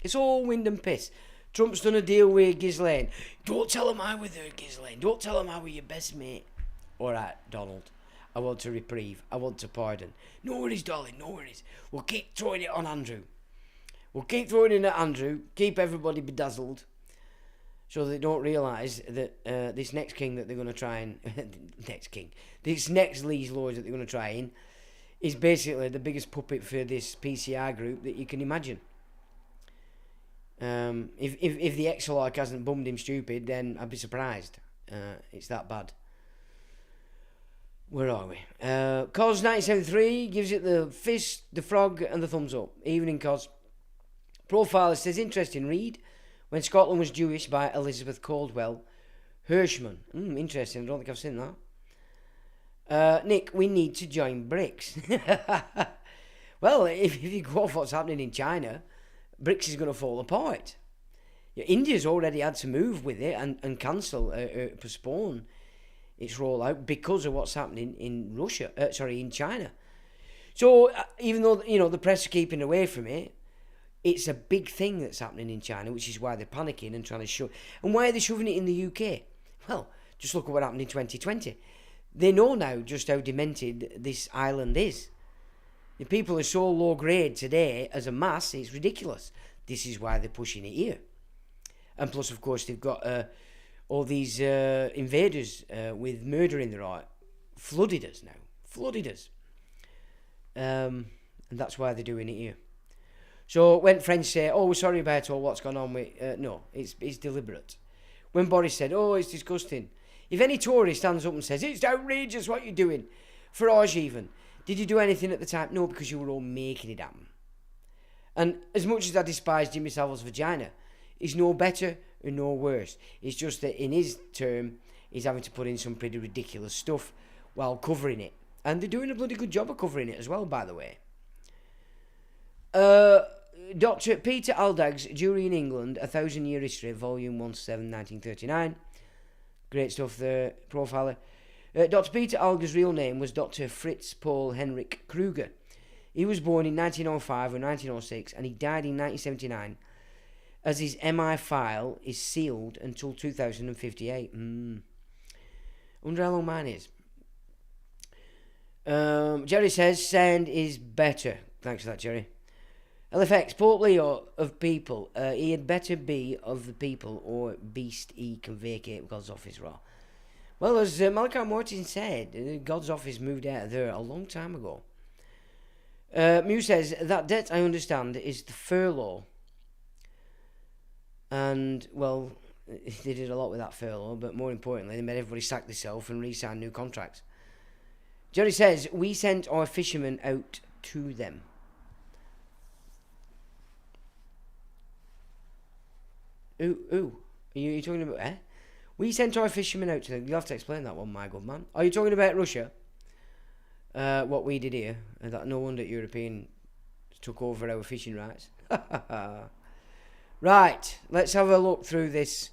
It's all wind and piss. Trump's done a deal with Ghislaine. Don't tell him I were there, Ghislaine. Don't tell him I were your best mate. All right, Donald. I want a reprieve. I want a pardon. No worries, darling. No worries. We'll keep throwing it on Andrew. We'll keep throwing it at Andrew. Keep everybody bedazzled, so they don't realise that this next king that they're going to try and... This next Lee's Lords that they're going to try in is basically the biggest puppet for this PCR group that you can imagine. If the Exarch hasn't bummed him stupid, then I'd be surprised. It's that bad. Where are we? Cos 1973 gives it the fist, the frog, and the thumbs up. Evening, Cos. Profiler says, interesting read. When Scotland Was Jewish by Elizabeth Caldwell Hirschman. Interesting. I don't think I've seen that. Nick, we need to join BRICS. Well, if you go off what's happening in China, BRICS is going to fall apart. Yeah, India's already had to move with it and cancel, postpone its rollout because of what's happening in in China. So even though, you know, the press are keeping away from it, it's a big thing that's happening in China, which is why they're panicking and trying to shove. And why are they shoving it in the UK? Well, just look at what happened in 2020. They know now just how demented this island is. The people are so low grade today as a mass, it's ridiculous. This is why they're pushing it here. And plus, of course, they've got all these invaders with murder in their eye. Flooded us now. Flooded us. And that's why they're doing it here. So when French say, oh, we're sorry about all what's gone on with... no, it's deliberate. When Boris said, oh, it's disgusting. If any Tory stands up and says, it's outrageous what you're doing, Farage even, did you do anything at the time? No, because you were all making it happen. And as much as I despise Jimmy Savile's vagina, he's no better and no worse. It's just that in his term, he's having to put in some pretty ridiculous stuff while covering it. And they're doing a bloody good job of covering it as well, by the way. Dr. Peter Aldag's Jury in England, A 1,000-Year History, Volume 17, 1939. Great stuff there, profiler. Dr. Peter Aldag's real name was Dr. Fritz Paul Henrik Kruger. He was born in 1905 or 1906 and he died in 1979, as his MI file is sealed until 2058. Wonder how long mine is. Jerry says, sound is better. Thanks for that, Jerry. LFX, Port Leo of people. He had better be of the people or beast he can vacate God's office raw. Well, as Malachi Martin said, God's office moved out of there a long time ago. Mew says, that debt, I understand, is the furlough. And, well, they did a lot with that furlough, but more importantly, they made everybody sack themselves and re-sign new contracts. Jerry says, we sent our fishermen out to them. Ooh. Are you talking about, We sent our fishermen out to them. You'll have to explain that one, my good man. Are you talking about Russia? What we did here, and that no wonder Europeans took over our fishing rights. Right, let's have a look through this.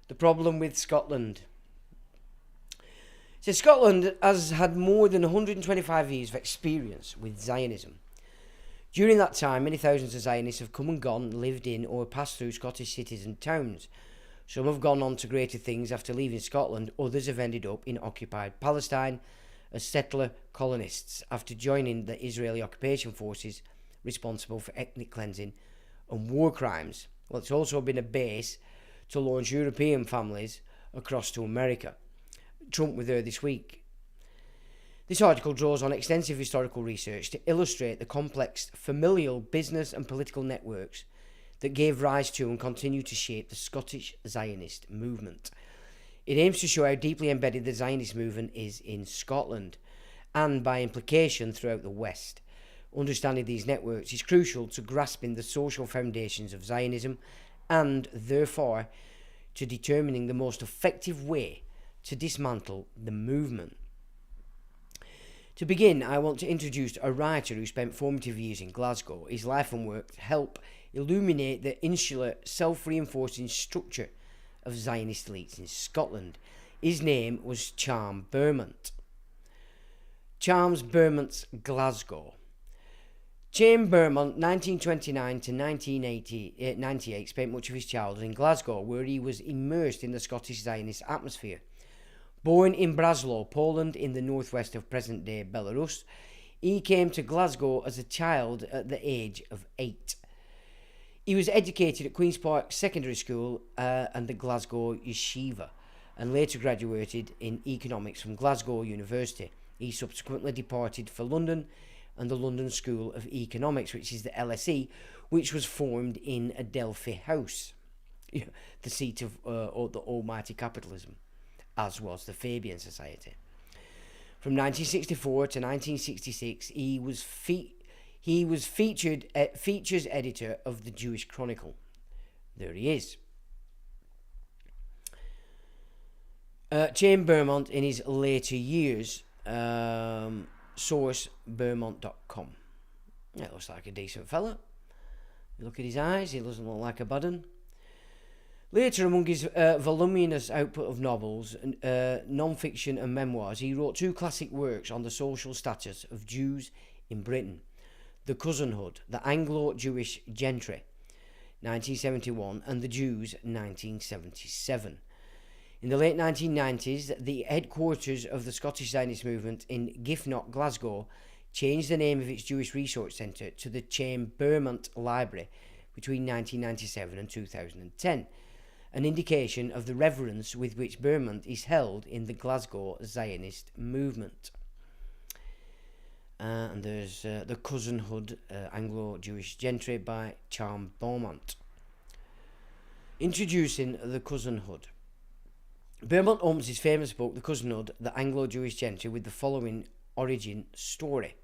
The problem with Scotland. So Scotland has had more than 125 years of experience with Zionism. During that time, many thousands of Zionists have come and gone, lived in or passed through Scottish cities and towns. Some have gone on to greater things after leaving Scotland, others have ended up in occupied Palestine as settler colonists after joining the Israeli occupation forces responsible for ethnic cleansing and war crimes. Well, it's also been a base to launch European families across to America. Trump with her this week. This article draws on extensive historical research to illustrate the complex familial business and political networks that gave rise to and continue to shape the Scottish Zionist movement. It aims to show how deeply embedded the Zionist movement is in Scotland, and by implication throughout the West. Understanding these networks is crucial to grasping the social foundations of Zionism and, therefore, to determining the most effective way to dismantle the movement. To begin, I want to introduce a writer who spent formative years in Glasgow. His life and work help illuminate the insular, self-reinforcing structure of Zionist elites in Scotland. His name was Charles Beaumont. Charles Beaumont's Glasgow. James Beaumont, 1929 to 1998, spent much of his childhood in Glasgow, where he was immersed in the Scottish Zionist atmosphere. Born in Breslau, Poland, in the northwest of present-day Belarus, he came to Glasgow as a child at the age of 8. He was educated at Queen's Park Secondary School and the Glasgow Yeshiva, and later graduated in economics from Glasgow University. He subsequently departed for London and the London School of Economics, which is the LSE, which was formed in Adelphi House, the seat of the almighty capitalism, as was the Fabian Society. From 1964 to 1966, he was features editor of the Jewish Chronicle. There he is. James Beaumont in his later years, source Beaumont.com. That looks like a decent fella. You look at his eyes, he doesn't look like a bad un. Later, among his voluminous output of novels, non-fiction and memoirs, he wrote 2 classic works on the social status of Jews in Britain: The Cousinhood, The Anglo-Jewish Gentry, 1971, and The Jews, 1977. In the late 1990s, the headquarters of the Scottish Zionist movement in Giffnock, Glasgow, changed the name of its Jewish Resource Centre to the James Beaumont Library between 1997 and 2010, an indication of the reverence with which Beaumont is held in the Glasgow Zionist movement. And there's The Cousinhood, Anglo-Jewish Gentry by Charles Beaumont. Introducing The Cousinhood. Beaumont opens his famous book, The Cousinhood, the Anglo-Jewish Gentry, with the following origin story.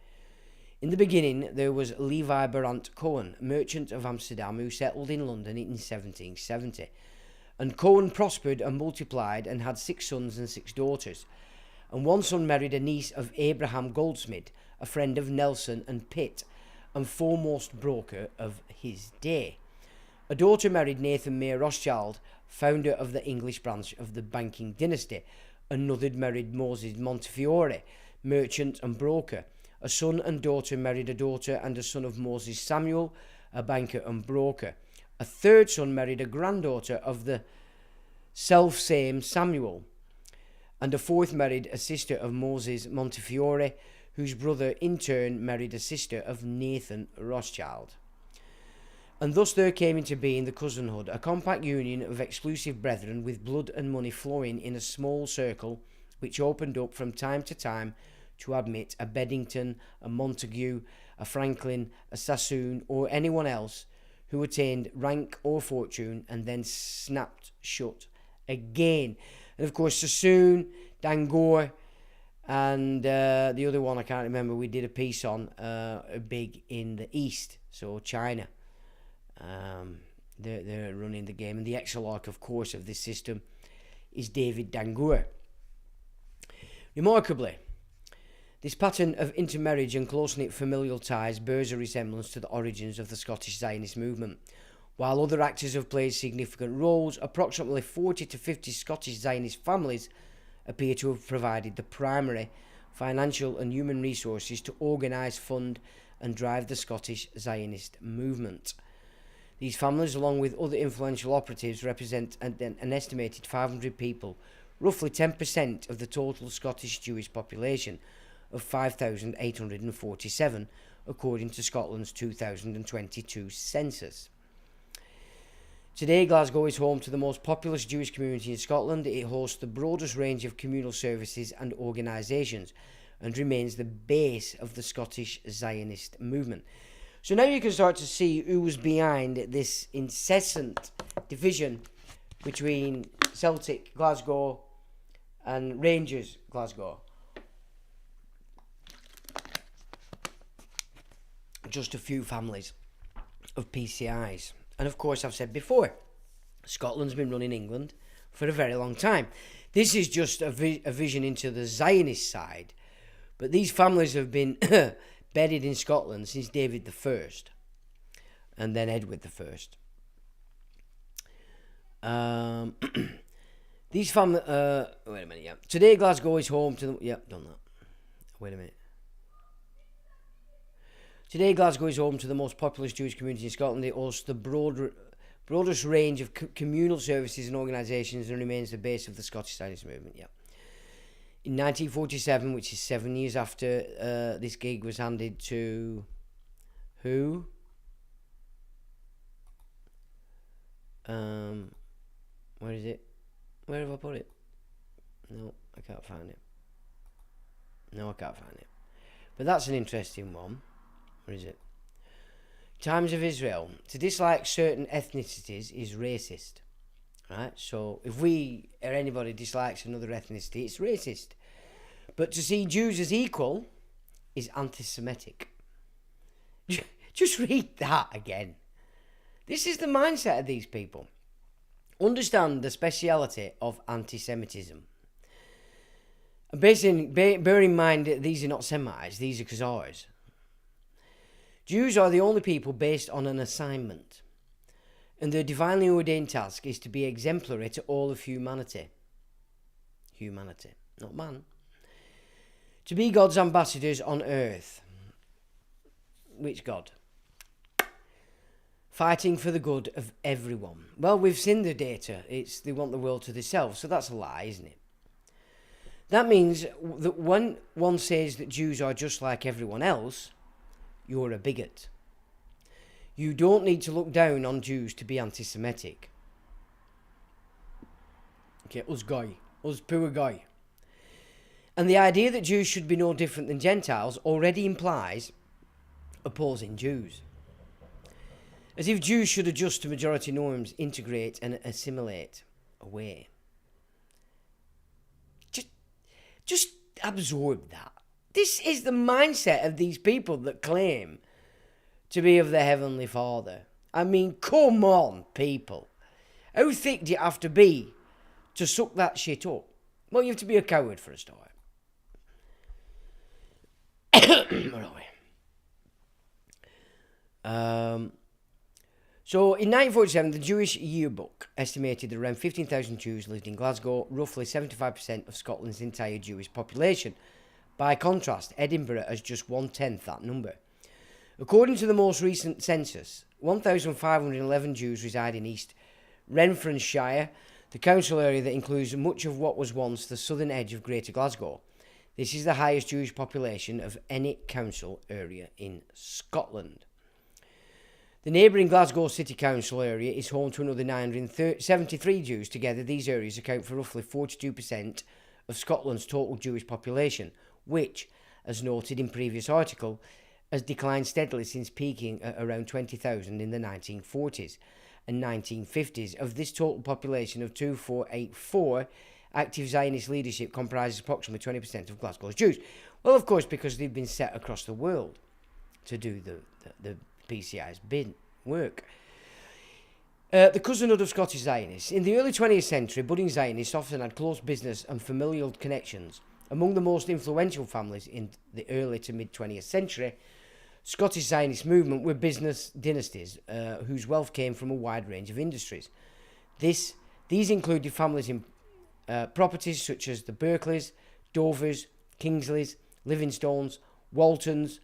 In the beginning, there was Levi Barant Cohen, merchant of Amsterdam, who settled in London in 1770. And Cohen prospered and multiplied and had 6 sons and 6 daughters. And one son married a niece of Abraham Goldsmith, a friend of Nelson and Pitt, and foremost broker of his day. A daughter married Nathan Mayer Rothschild, founder of the English branch of the banking dynasty. Another married Moses Montefiore, merchant and broker. A son and daughter married a daughter and a son of Moses Samuel, a banker and broker. A third son married a granddaughter of the self-same Samuel. And a fourth married a sister of Moses Montefiore, whose brother in turn married a sister of Nathan Rothschild. And thus there came into being the cousinhood, a compact union of exclusive brethren with blood and money flowing in a small circle, which opened up from time to time to admit a Beddington, a Montague, a Franklin, a Sassoon, or anyone else who attained rank or fortune and then snapped shut again. And of course Sassoon, Dangor, and the other one I can't remember, we did a piece on, big in the East, so China. They're running the game, and the exarch, of course, of this system is David Dangour. Remarkably, this pattern of intermarriage and close-knit familial ties bears a resemblance to the origins of the Scottish Zionist movement. While other actors have played significant roles, approximately 40 to 50 Scottish Zionist families appear to have provided the primary financial and human resources to organise, fund and drive the Scottish Zionist movement. These families, along with other influential operatives, represent an estimated 500 people, roughly 10% of the total Scottish Jewish population of 5,847, according to Scotland's 2022 census. Today, Glasgow is home to the most populous Jewish community in Scotland. It hosts the broadest range of communal services and organisations and remains the base of the Scottish Zionist movement. So now you can start to see who was behind this incessant division between Celtic Glasgow and Rangers Glasgow. Just a few families of PCIs. And of course, I've said before, Scotland's been running England for a very long time. This is just a vision into the Zionist side. But these families have been bedded in Scotland since David I and then Edward I. These families... wait a minute, yeah. Today, Glasgow is home to... done that. Wait a minute. Today, Glasgow is home to the most populous Jewish community in Scotland. It hosts the broadest range of communal services and organisations and remains the base of the Scottish Zionist movement. Yeah. In 1947, which is 7 years after this gig was handed to who? Where is it? Where have I put it? No, I can't find it. But that's an interesting one. Where is it? Times of Israel. To dislike certain ethnicities is racist. Right? So if we or anybody dislikes another ethnicity, it's racist. But to see Jews as equal is anti-Semitic. Just read that again. This is the mindset of these people. Understand the speciality of anti-Semitism. Bear in mind that these are not Semites, these are Khazars. Jews are the only people based on an assignment, and their divinely ordained task is to be exemplary to all of humanity. Humanity, not man. To be God's ambassadors on earth. Which God? Fighting for the good of everyone. Well, we've seen the data. They want the world to themselves, so that's a lie, isn't it? That means that when one says that Jews are just like everyone else, you're a bigot. You don't need to look down on Jews to be anti-Semitic. Okay, us poor guy. And the idea that Jews should be no different than Gentiles already implies opposing Jews. As if Jews should adjust to majority norms, integrate and assimilate away. Just absorb that. This is the mindset of these people that claim to be of the Heavenly Father. I mean, come on, people. How thick do you have to be to suck that shit up? Well, you have to be a coward for a start. Where are we? So, in 1947, the Jewish Yearbook estimated that around 15,000 Jews lived in Glasgow, roughly 75% of Scotland's entire Jewish population. By contrast, Edinburgh has just 1/10 that number. According to the most recent census, 1,511 Jews reside in East Renfrewshire, the council area that includes much of what was once the southern edge of Greater Glasgow. This is the highest Jewish population of any council area in Scotland. The neighbouring Glasgow City Council area is home to another 973 Jews. Together, these areas account for roughly 42% of Scotland's total Jewish population, which, as noted in previous article, has declined steadily since peaking at around 20,000 in the 1940s and 1950s. Of this total population of 2,484, active Zionist leadership comprises approximately 20% of Glasgow's Jews. Well, of course, because they've been set across the world to do the PCI's work. The cousinhood of Scottish Zionists. In the early 20th century, budding Zionists often had close business and familial connections. Among the most influential families in the early to mid-20th century, Scottish Zionist movement were business dynasties whose wealth came from a wide range of industries. These included families in properties such as the Berkeleys, Dovers, Kingsleys, Livingstones, Waltons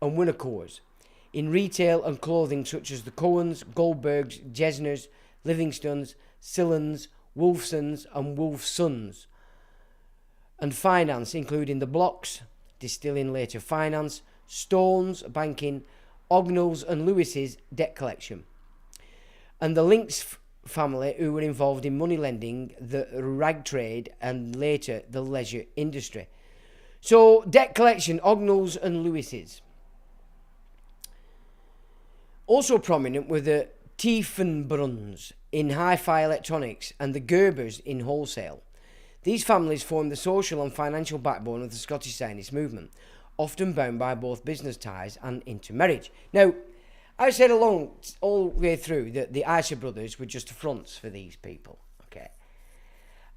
and Winocors. In retail and clothing such as the Cohens, Goldbergs, Jesners, Livingstones, Sillans, Wolfsons and Wolfsons. And finance, including the Blocks, distilling later finance, Stones, banking, Ognalls and Lewis's debt collection. And the links family who were involved in money lending, the rag trade, and later the leisure industry. So, debt collection, Ognalls and Lewises. Also prominent were the Tiefenbrunns in hi-fi electronics and the Gerbers in wholesale. These families formed the social and financial backbone of the Scottish Zionist movement, often bound by both business ties and intermarriage. Now, I said all the way through that the Isa brothers were just fronts for these people. Okay.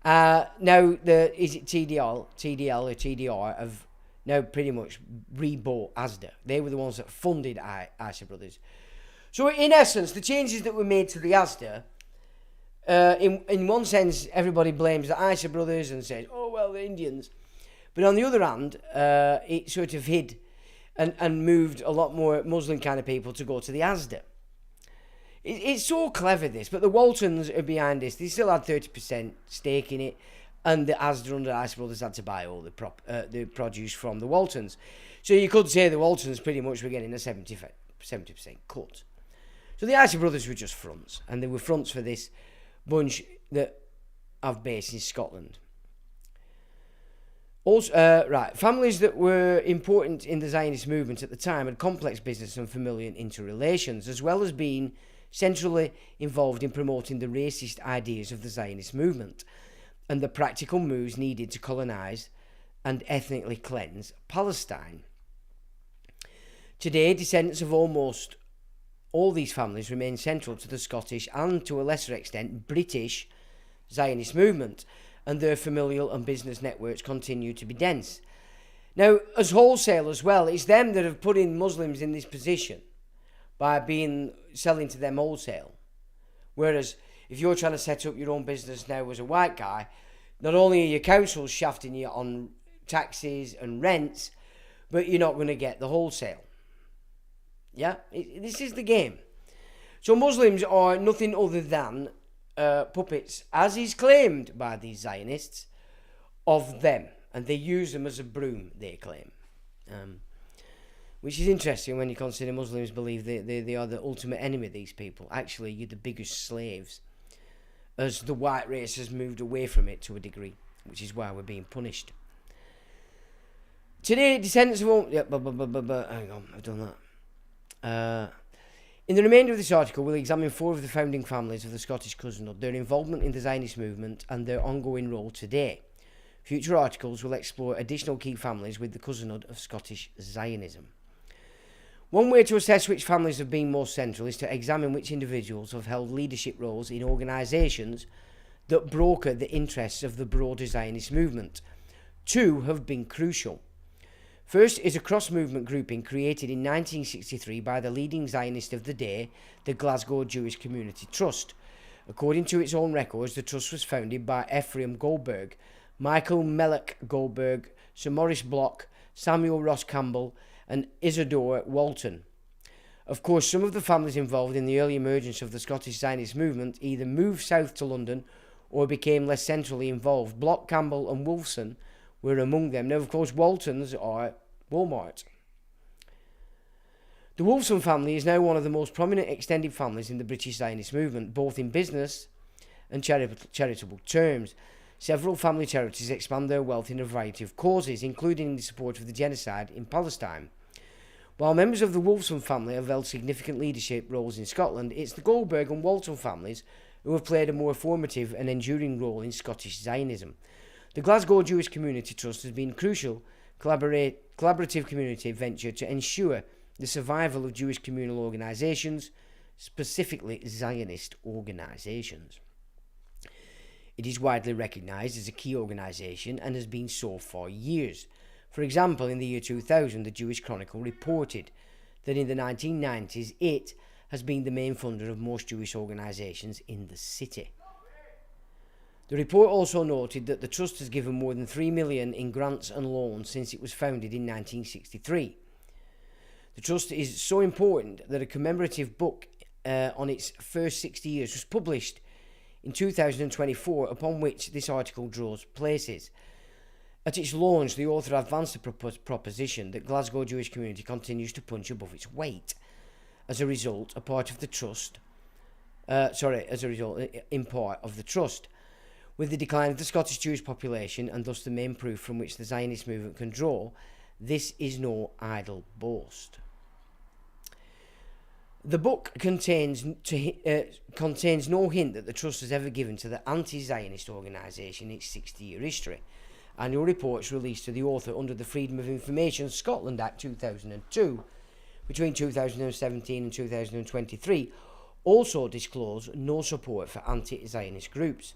Now, is it TDL or TDR have now pretty much rebought Asda. They were the ones that funded Isa brothers. So in essence, the changes that were made to the Asda, in one sense, everybody blames the Isa brothers and says, oh, well, the Indians. But on the other hand, it sort of hid and moved a lot more Muslim kind of people to go to the Asda. It's so clever, this, but the Waltons are behind this. They still had 30% stake in it, and the Asda under Isa brothers had to buy all the produce from the Waltons. So you could say the Waltons pretty much were getting a 70% cut. So the Isa brothers were just fronts, and they were fronts for this bunch that have base in Scotland. Also, families that were important in the Zionist movement at the time had complex business and familial interrelations, as well as being centrally involved in promoting the racist ideas of the Zionist movement and the practical moves needed to colonise and ethnically cleanse Palestine. Today, descendants of almost all these families remain central to the Scottish and, to a lesser extent, British Zionist movement, and their familial and business networks continue to be dense. Now, as wholesale as well, it's them that have put in Muslims in this position by selling to them wholesale. Whereas, if you're trying to set up your own business now as a white guy, not only are your councils shafting you on taxes and rents, but you're not going to get the wholesale. Yeah, this is the game. So Muslims are nothing other than puppets, as is claimed by these Zionists, of them. And they use them as a broom, they claim. Which is interesting when you consider Muslims believe they are the ultimate enemy of these people. Actually, you're the biggest slaves, as the white race has moved away from it to a degree, which is why we're being punished. Today, descendants of all... Yeah, hang on, I've done that. In the remainder of this article, we'll examine 4 of the founding families of the Scottish cousinhood, their involvement in the Zionist movement, and their ongoing role today. Future articles will explore additional key families with the cousinhood of Scottish Zionism. One way to assess which families have been most central is to examine which individuals have held leadership roles in organisations that broker the interests of the broader Zionist movement. 2 have been crucial. First is a cross-movement grouping created in 1963 by the leading Zionist of the day, the Glasgow Jewish Community Trust. According to its own records, the trust was founded by Ephraim Goldberg, Michael Melech Goldberg, Sir Maurice Block, Samuel Ross Campbell, and Isidore Walton. Of course, some of the families involved in the early emergence of the Scottish Zionist movement either moved south to London or became less centrally involved. Block, Campbell and Wolfson were among them. Now, of course, Waltons are Walmart. The Wolfson family is now one of the most prominent extended families in the British Zionist movement, both in business and charitable terms. Several family charities expand their wealth in a variety of causes, including the support of the genocide in Palestine. While members of the Wolfson family have held significant leadership roles in Scotland, it's the Goldberg and Walton families who have played a more formative and enduring role in Scottish Zionism. The Glasgow Jewish Community Trust has been a crucial collaborative community venture to ensure the survival of Jewish communal organisations, specifically Zionist organisations. It is widely recognised as a key organisation and has been so for years. For example, in the year 2000, the Jewish Chronicle reported that in the 1990s it has been the main funder of most Jewish organisations in the city. The report also noted that the Trust has given more than $3 million in grants and loans since it was founded in 1963. The Trust is so important that a commemorative book on its first 60 years was published in 2024, upon which this article draws places. At its launch, the author advanced the proposition that Glasgow Jewish community continues to punch above its weight. As a result, a part of the Trust as a result, in part, of the trust. With the decline of the Scottish Jewish population, and thus the main proof from which the Zionist movement can draw, this is no idle boast. The book contains no hint that the Trust has ever given to the anti-Zionist organisation its 60-year history. Annual reports released to the author under the Freedom of Information Scotland Act 2002, between 2017 and 2023, also disclose no support for anti-Zionist groups.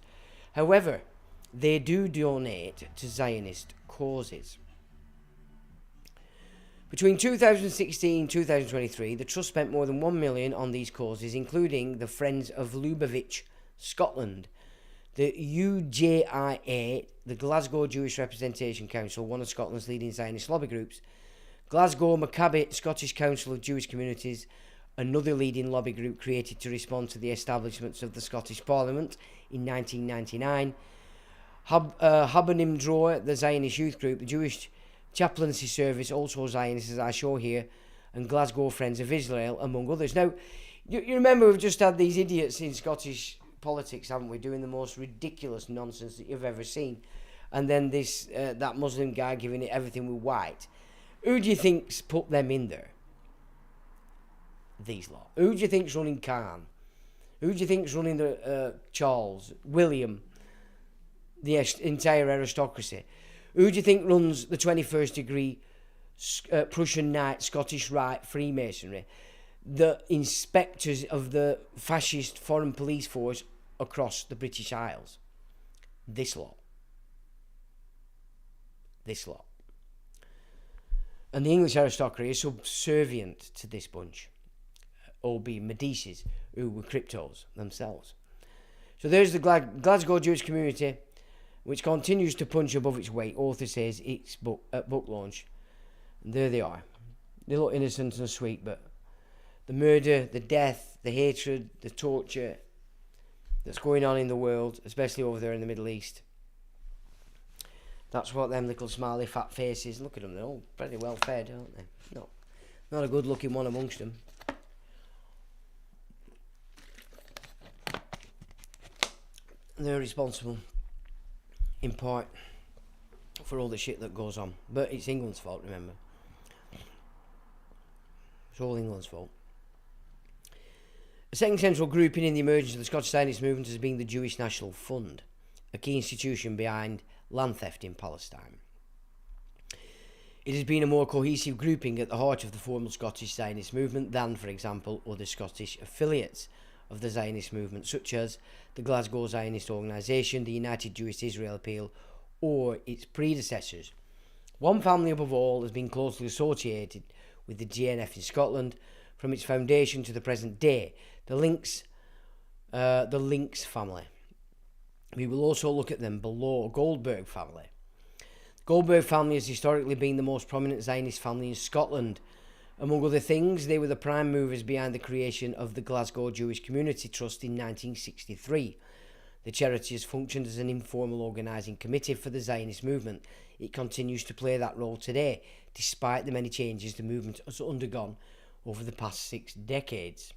However, they do donate to Zionist causes. Between 2016 and 2023, the Trust spent more than $1 million on these causes, including the Friends of Lubavitch, Scotland, the UJIA, the Glasgow Jewish Representation Council, one of Scotland's leading Zionist lobby groups, Glasgow Maccabi Scottish Council of Jewish Communities, another leading lobby group created to respond to the establishments of the Scottish Parliament in 1999, Habonim Dror, the Zionist youth group, the Jewish Chaplaincy Service, also Zionist as I show here, and Glasgow Friends of Israel, among others. Now, you remember we've just had these idiots in Scottish politics, haven't we, doing the most ridiculous nonsense that you've ever seen, and then this that Muslim guy giving it everything with white. Who do you think's put them in there? These lot. Who do you think's running Khan? Who do you think's running the Charles, William, the entire aristocracy? Who do you think runs the 21st degree Prussian Knight, Scottish Rite, Freemasonry? The inspectors of the fascist foreign police force across the British Isles. This lot. This lot. And the English aristocracy is subservient to this bunch. Albeit Medicis, who were cryptos themselves. So there's the Glasgow Jewish community, which continues to punch above its weight. Author says its book at book launch. And there they are. They look innocent and sweet, but the murder, the death, the hatred, the torture that's going on in the world, especially over there in the Middle East. That's what them little smiley fat faces, look at them, they're all pretty well fed, aren't they? No, not a good looking one amongst them. They're responsible, in part, for all the shit that goes on. But it's England's fault, remember. It's all England's fault. A second central grouping in the emergence of the Scottish Zionist movement has been the Jewish National Fund, a key institution behind land theft in Palestine. It has been a more cohesive grouping at the heart of the formal Scottish Zionist movement than, for example, other Scottish affiliates of the Zionist movement, such as the Glasgow Zionist Organisation, the United Jewish Israel Appeal, or its predecessors. One family above all has been closely associated with the GNF in Scotland from its foundation to the present day, the Links family. We will also look at them below. Goldberg family. The Goldberg family has historically been the most prominent Zionist family in Scotland. Among other things, they were the prime movers behind the creation of the Glasgow Jewish Community Trust in 1963. The charity has functioned as an informal organising committee for the Zionist movement. It continues to play that role today, despite the many changes the movement has undergone over the past 6 decades.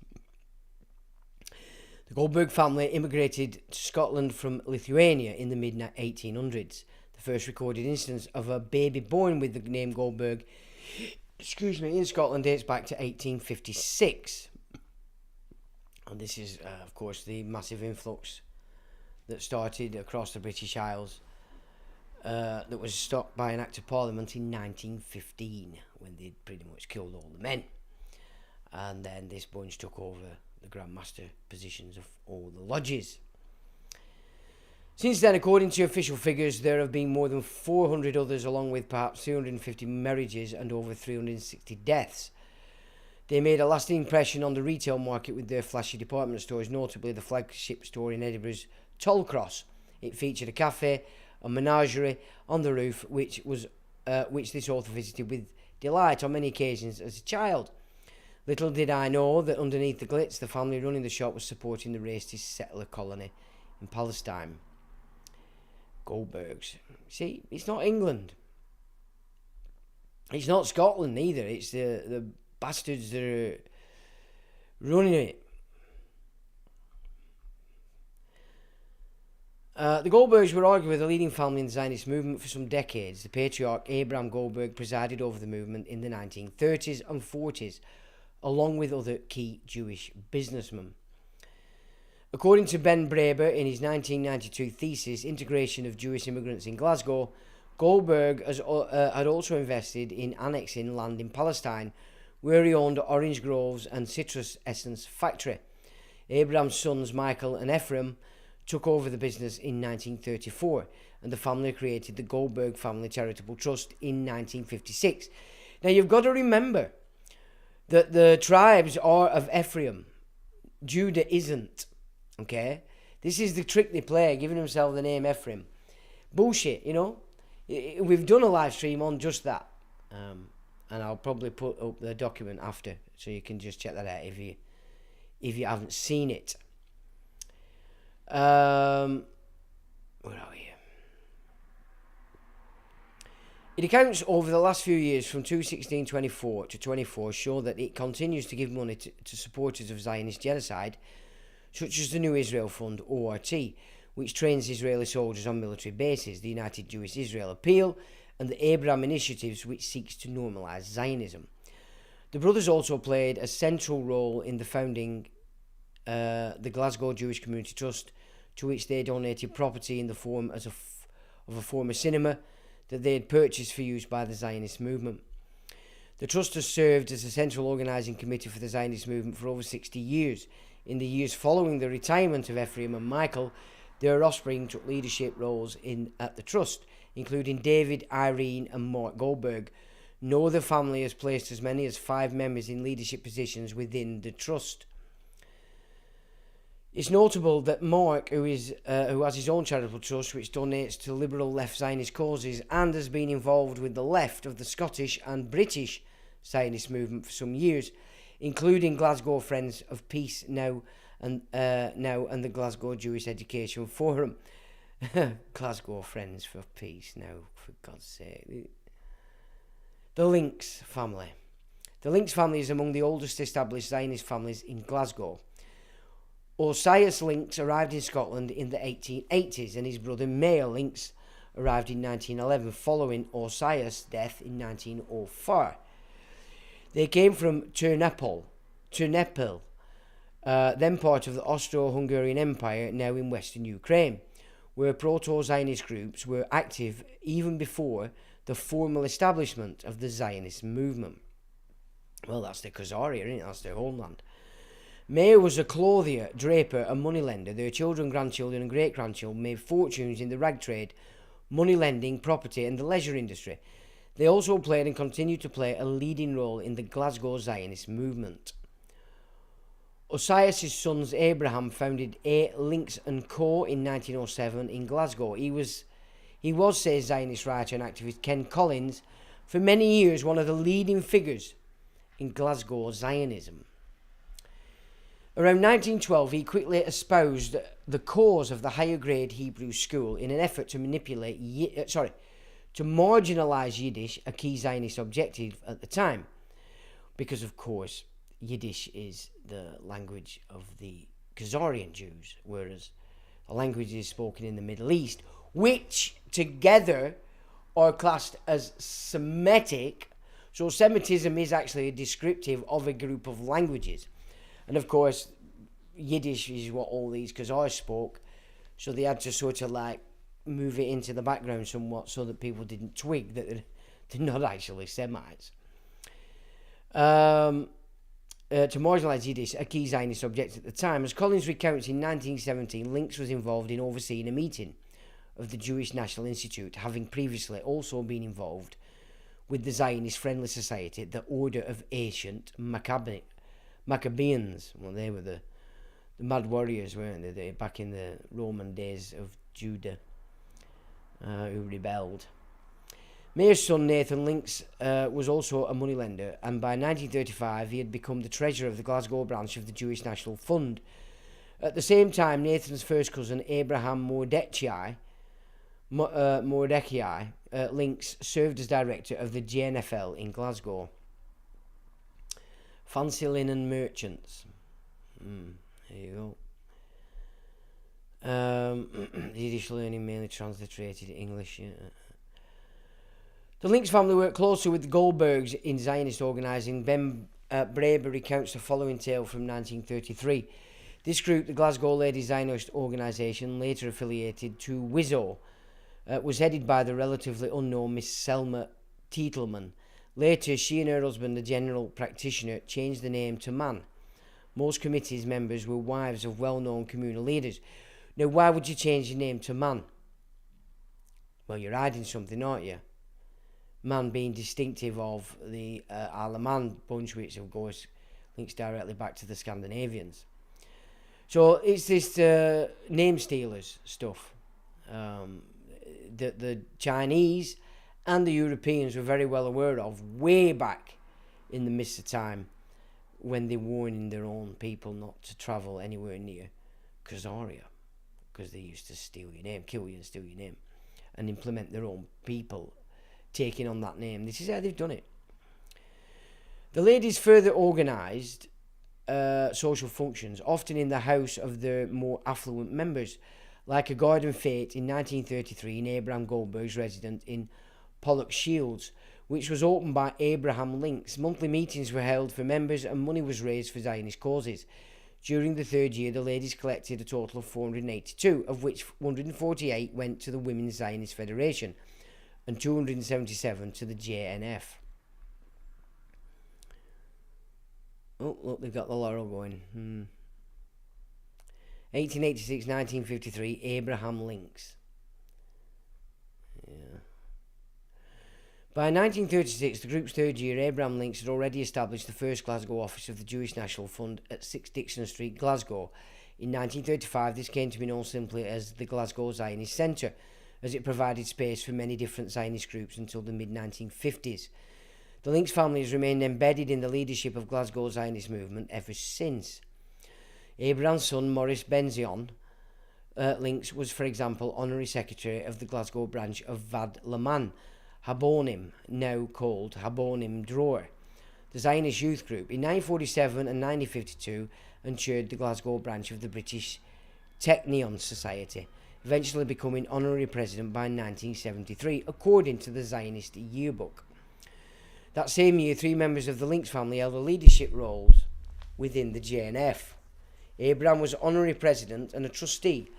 The Goldberg family immigrated to Scotland from Lithuania in the mid-1800s. The first recorded instance of a baby born with the name Goldberg in Scotland dates back to 1856. And this is, of course, the massive influx that started across the British Isles that was stopped by an Act of Parliament in 1915 when they'd pretty much killed all the men. And then this bunch took over the Grand Master positions of all the lodges. Since then, according to official figures, there have been more than 400 others, along with perhaps 350 marriages and over 360 deaths. They made a lasting impression on the retail market with their flashy department stores, notably the flagship store in Edinburgh's Tollcross. It featured a cafe, a menagerie on the roof, which this author visited with delight on many occasions as a child. Little did I know that underneath the glitz, the family running the shop was supporting the racist settler colony in Palestine. Goldbergs. See, it's not England. It's not Scotland either. It's the bastards that are running it. The Goldbergs were arguably the leading family in the Zionist movement for some decades. The patriarch Abraham Goldberg presided over the movement in the 1930s and 40s, along with other key Jewish businessmen. According to Ben Braber in his 1992 thesis, Integration of Jewish Immigrants in Glasgow, Goldberg had also invested in annexing land in Palestine, where he owned orange groves and citrus essence factory. Abraham's sons Michael and Ephraim took over the business in 1934, and the family created the Goldberg Family Charitable Trust in 1956. Now you've got to remember that the tribes are of Ephraim. Judah isn't. Okay? This is the trick they play, giving themselves the name Ephraim. Bullshit, you know? We've done a live stream on just that. And I'll probably put up the document after, so you can just check that out if you haven't seen it. Where are we? It accounts over the last few years from 2016-24 to 24 show that it continues to give money to supporters of Zionist genocide, such as the New Israel Fund, ORT, which trains Israeli soldiers on military bases, the United Jewish Israel Appeal, and the Abraham Initiatives, which seeks to normalise Zionism. The brothers also played a central role in the founding the Glasgow Jewish Community Trust, to which they donated property in the form of a former cinema that they had purchased for use by the Zionist movement. The trust has served as a central organising committee for the Zionist movement for over 60 years. In the years following the retirement of Ephraim and Michael, their offspring took leadership roles at the trust, including David, Irene and Mark Goldberg. No other family has placed as many as 5 members in leadership positions within the trust. It's notable that Mark, who has his own charitable trust which donates to liberal left Zionist causes and has been involved with the left of the Scottish and British Zionist movement for some years, including Glasgow Friends of Peace now and the Glasgow Jewish Education Forum. Glasgow Friends for Peace now, for God's sake. The Links family. The Links family is among the oldest established Zionist families in Glasgow. Osias Links arrived in Scotland in the 1880s, and his brother Mayer Links arrived in 1911 following Osias' death in 1904. They came from Ternopil, then part of the Austro-Hungarian Empire, now in western Ukraine, where proto-Zionist groups were active even before the formal establishment of the Zionist movement. Well, that's the Khazaria, isn't it? That's their homeland. Mayer was a clothier, draper and moneylender. Their children, grandchildren and great-grandchildren made fortunes in the rag trade, money lending, property and the leisure industry. They also played and continue to play a leading role in the Glasgow Zionist movement. Osias' sons Abraham founded A. Links & Co. in 1907 in Glasgow. He was, says Zionist writer and activist Ken Collins, for many years one of the leading figures in Glasgow Zionism. Around 1912, he quickly espoused the cause of the higher grade Hebrew school in an effort to marginalise Yiddish, a key Zionist objective at the time, because of course Yiddish is the language of the Khazarian Jews, whereas the languages spoken in the Middle East, which together are classed as Semitic. So Semitism is actually a descriptive of a group of languages. And of course, Yiddish is what all these Khazars spoke, so they had to sort of like move it into the background somewhat so that people didn't twig that they're not actually Semites. To marginalise Yiddish, a key Zionist object at the time, as Collins recounts in 1917, Links was involved in overseeing a meeting of the Jewish National Institute, having previously also been involved with the Zionist Friendly Society, the Order of Ancient Maccabeans. Well, they were the mad warriors, weren't they, back in the Roman days of Judah, who rebelled. Mayer's son Nathan Links was also a moneylender, and by 1935 he had become the treasurer of the Glasgow branch of the Jewish National Fund. At the same time, Nathan's first cousin Abraham Mordechai Links served as director of the JNFL in Glasgow. Fancy linen merchants. There you The Yiddish learning mainly transliterated English. Yeah. The Links family worked closely with the Goldbergs in Zionist organising. Ben Braber recounts the following tale from 1933. This group, the Glasgow Ladies Zionist Organisation, later affiliated to WIZO, was headed by the relatively unknown Miss Selma Tietelman. Later, she and her husband, the general practitioner, changed the name to MAN. Most committee's members were wives of well-known communal leaders. Now, why would you change your name to MAN? Well, you're hiding something, aren't you? MAN being distinctive of the Alaman bunch, which of course links directly back to the Scandinavians. So it's this name stealers stuff that the Chinese and the Europeans were very well aware of way back in the midst of time when they warned their own people not to travel anywhere near Khazaria, because they used to steal your name, kill you and steal your name, and implement their own people taking on that name. This is how they've done it. The ladies further organised social functions, often in the house of their more affluent members, like a garden fete in 1933 in Abraham Goldberg's residence in Pollock Shields, which was opened by Abraham Links. Monthly meetings were held for members and money was raised for Zionist causes. During the third year, the ladies collected a total of 482, of which 148 went to the Women's Zionist Federation and 277 to the JNF. Oh, look, they've got the laurel going. 1886-1953, Abraham Links. Yeah. By 1936, the group's third year, Abraham Links had already established the first Glasgow office of the Jewish National Fund at 6 Dixon Street, Glasgow. In 1935, this came to be known simply as the Glasgow Zionist Centre, as it provided space for many different Zionist groups until the mid-1950s. The Links family has remained embedded in the leadership of Glasgow's Zionist movement ever since. Abraham's son, Maurice Benzion Links, was, for example, honorary secretary of the Glasgow branch of Vad Laman, Habonim, now called Habonim Dror, the Zionist youth group. In 1947 and 1952, and chaired the Glasgow branch of the British Technion Society, eventually becoming honorary president by 1973, according to the Zionist yearbook. That same year, 3 members of the Links family held leadership roles within the JNF. Abraham was honorary president and a trustee.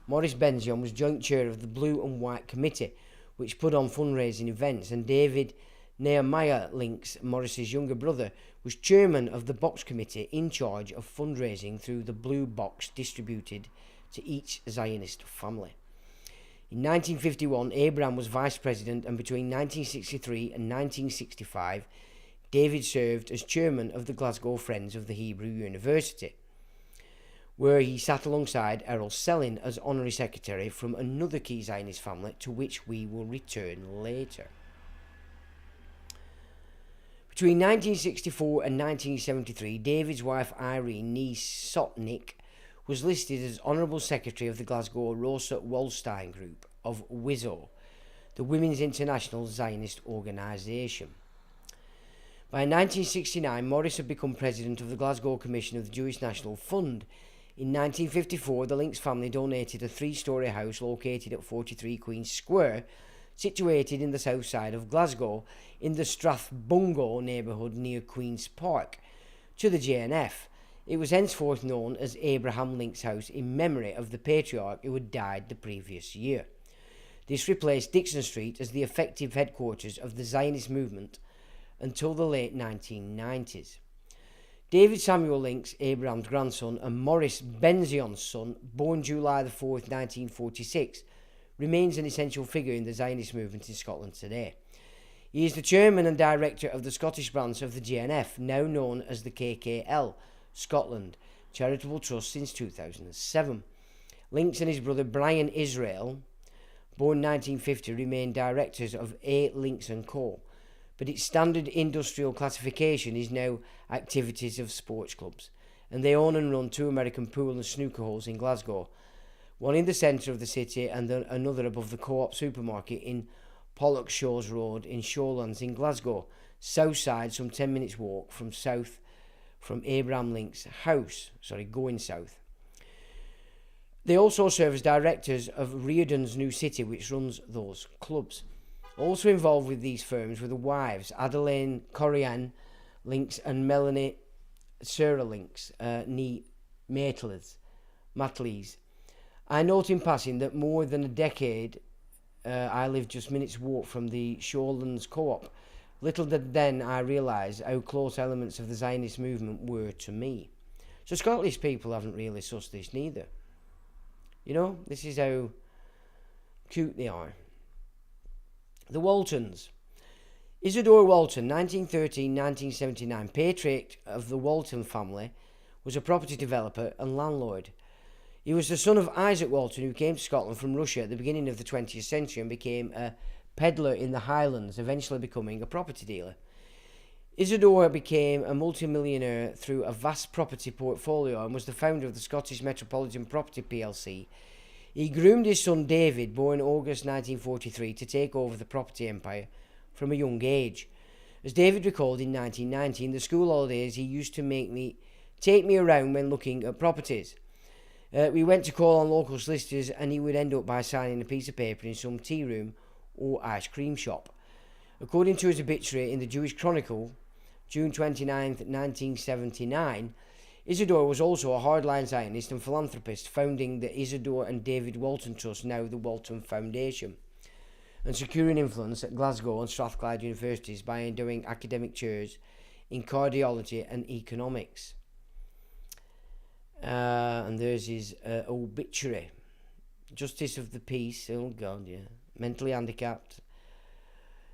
Maurice Benzion was joint chair of the Blue and White Committee, which put on fundraising events, and David Nehemiah Links, Maurice's younger brother, was chairman of the Box Committee in charge of fundraising through the Blue Box distributed to each Zionist family. In 1951, Abraham was vice president, and between 1963 and 1965, David served as chairman of the Glasgow Friends of the Hebrew University, where he sat alongside Errol Sellin as honorary secretary from another key Zionist family, to which we will return later. Between 1964 and 1973, David's wife Irene Nie-Sotnik was listed as Honourable Secretary of the Glasgow Rosa Wallstein Group of WIZO, the Women's International Zionist Organisation. By 1969, Maurice had become President of the Glasgow Commission of the Jewish National Fund. In 1954, the Links family donated a 3-storey house located at 43 Queen's Square, situated in the south side of Glasgow, in the Strathbungo neighbourhood near Queen's Park, to the JNF. It was henceforth known as Abraham Links House in memory of the patriarch who had died the previous year. This replaced Dixon Street as the effective headquarters of the Zionist movement until the late 1990s. David Samuel Links, Abraham's grandson, and Maurice Benzion's son, born July 4, 1946, remains an essential figure in the Zionist movement in Scotland today. He is the chairman and director of the Scottish branch of the JNF, now known as the KKL, Scotland Charitable Trust, since 2007. Links and his brother Brian Israel, born 1950, remain directors of A. Links & Co., but its standard industrial classification is now activities of sports clubs, and they own and run 2 American pool and snooker halls in Glasgow, one in the centre of the city and another above the Co-op supermarket in Pollock Shores Road in Showlands in Glasgow, south side, some 10 minutes walk from Abraham Links' house, going south. They also serve as directors of Reardon's New City, which runs those clubs. Also involved with these firms were the wives, Adelaine Corian Links and Melanie Sarah Links, nee Matleys. I note in passing that more than a decade I lived just minutes' walk from the Shorelands Co-op. Little did then I realise how close elements of the Zionist movement were to me. So Scottish people haven't really sussed this neither. You know, this is how cute they are. The Waltons. Isidore Walton, 1913-1979, patriarch of the Walton family, was a property developer and landlord. He was the son of Isaac Walton, who came to Scotland from Russia at the beginning of the 20th century and became a peddler in the Highlands, eventually becoming a property dealer. Isidore became a multimillionaire through a vast property portfolio and was the founder of the Scottish Metropolitan Property plc. He groomed his son David, born August 1943, to take over the property empire from a young age. As David recalled in 1990, in the school holidays he used to take me around when looking at properties. We went to call on local solicitors and he would end up by signing a piece of paper in some tea room or ice cream shop. According to his obituary in the Jewish Chronicle, June 29, 1979, Isidore was also a hardline Zionist and philanthropist, founding the Isidore and David Walton Trust, now the Walton Foundation, and securing influence at Glasgow and Strathclyde universities by endowing academic chairs in cardiology and economics. And there's his obituary. Justice of the Peace, oh God, yeah. Mentally handicapped.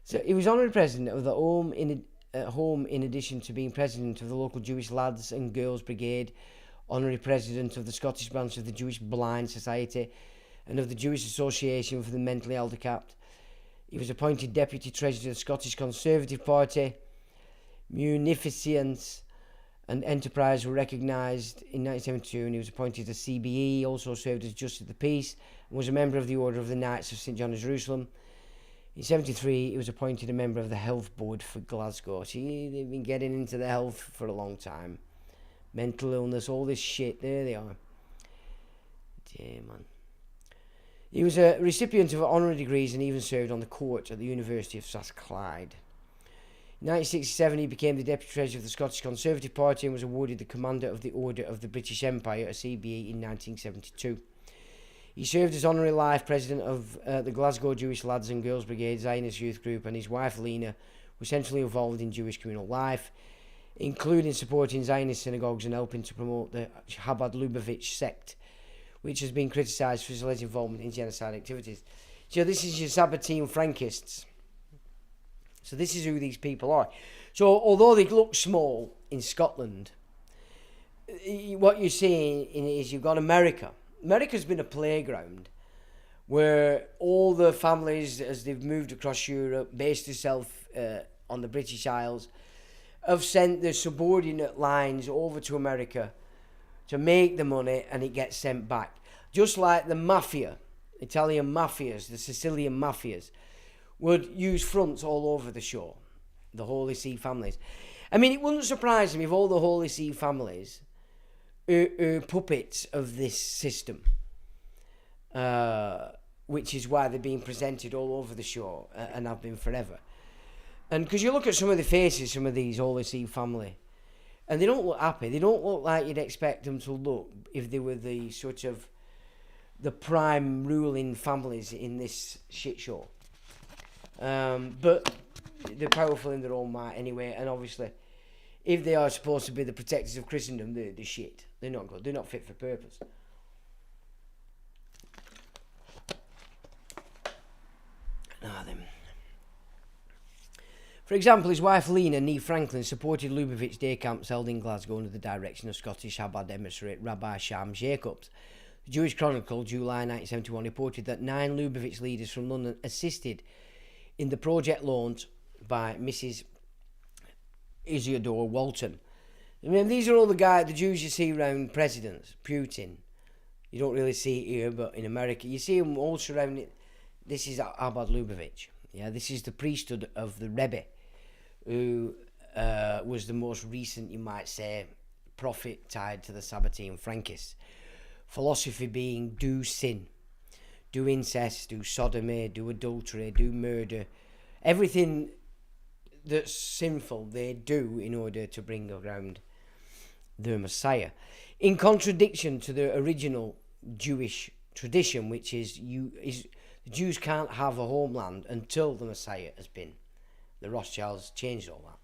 So he was honorary president of the home in addition to being president of the local Jewish Lads and Girls Brigade, honorary president of the Scottish branch of the Jewish Blind Society and of the Jewish Association for the Mentally Handicapped. He was appointed deputy treasurer of the Scottish Conservative Party. Munificence and enterprise were recognised in 1972 and he was appointed to CBE. He also served as Justice of the Peace and was a member of the Order of the Knights of St John of Jerusalem. In 1973, he was appointed a member of the Health Board for Glasgow. See, they've been getting into the health for a long time. Mental illness, all this shit, there they are. Dear man. He was a recipient of honorary degrees and even served on the court at the University of Strathclyde. In 1967, he became the deputy treasurer of the Scottish Conservative Party and was awarded the Commander of the Order of the British Empire, a CBE, in 1972. He served as honorary life president of the Glasgow Jewish Lads and Girls Brigade Zionist Youth Group, and his wife Lena was centrally involved in Jewish communal life, including supporting Zionist synagogues and helping to promote the Chabad Lubavitch sect, which has been criticised for its alleged involvement in genocide activities. So this is your Sabbatean Frankists. So this is who these people are. So although they look small in Scotland, what you're seeing is you've got America. America's been a playground where all the families, as they've moved across Europe, based themselves on the British Isles, have sent their subordinate lines over to America to make the money, and it gets sent back. Just like the mafia, Italian mafias, the Sicilian mafias, would use fronts all over the shore, the Holy See families. I mean, it wouldn't surprise me if all the Holy See families are puppets of this system, which is why they're being presented all over the shore and have been forever. And because you look at some of the faces, some of these Holy See family, and they don't look happy. They don't look like you'd expect them to look if they were the sort of the prime ruling families in this shit show. But they're powerful in their own might anyway, and obviously, if they are supposed to be the protectors of Christendom, they're shit. They're not good. They're not fit for purpose. For example, his wife Lena, nee Franklin, supported Lubavitch day camps held in Glasgow under the direction of Scottish Chabad emissary Rabbi Sham Jacobs. The Jewish Chronicle, July 1971, reported that 9 Lubavitch leaders from London assisted in the project launched by Mrs. Isidore Walton. I mean, these are all the Jews you see around presidents. Putin, you don't really see it here, but in America, you see them all surrounding. This is Chabad Lubavitch. Yeah, this is the priesthood of the Rebbe, who was the most recent, you might say, prophet tied to the Sabbatean Frankists. philosophy being do sin, do incest, do sodomy, do adultery, do murder. Everything that's sinful they do in order to bring around their Messiah. In contradiction to the original Jewish tradition, which is the Jews can't have a homeland until the Messiah has been. The Rothschilds changed all that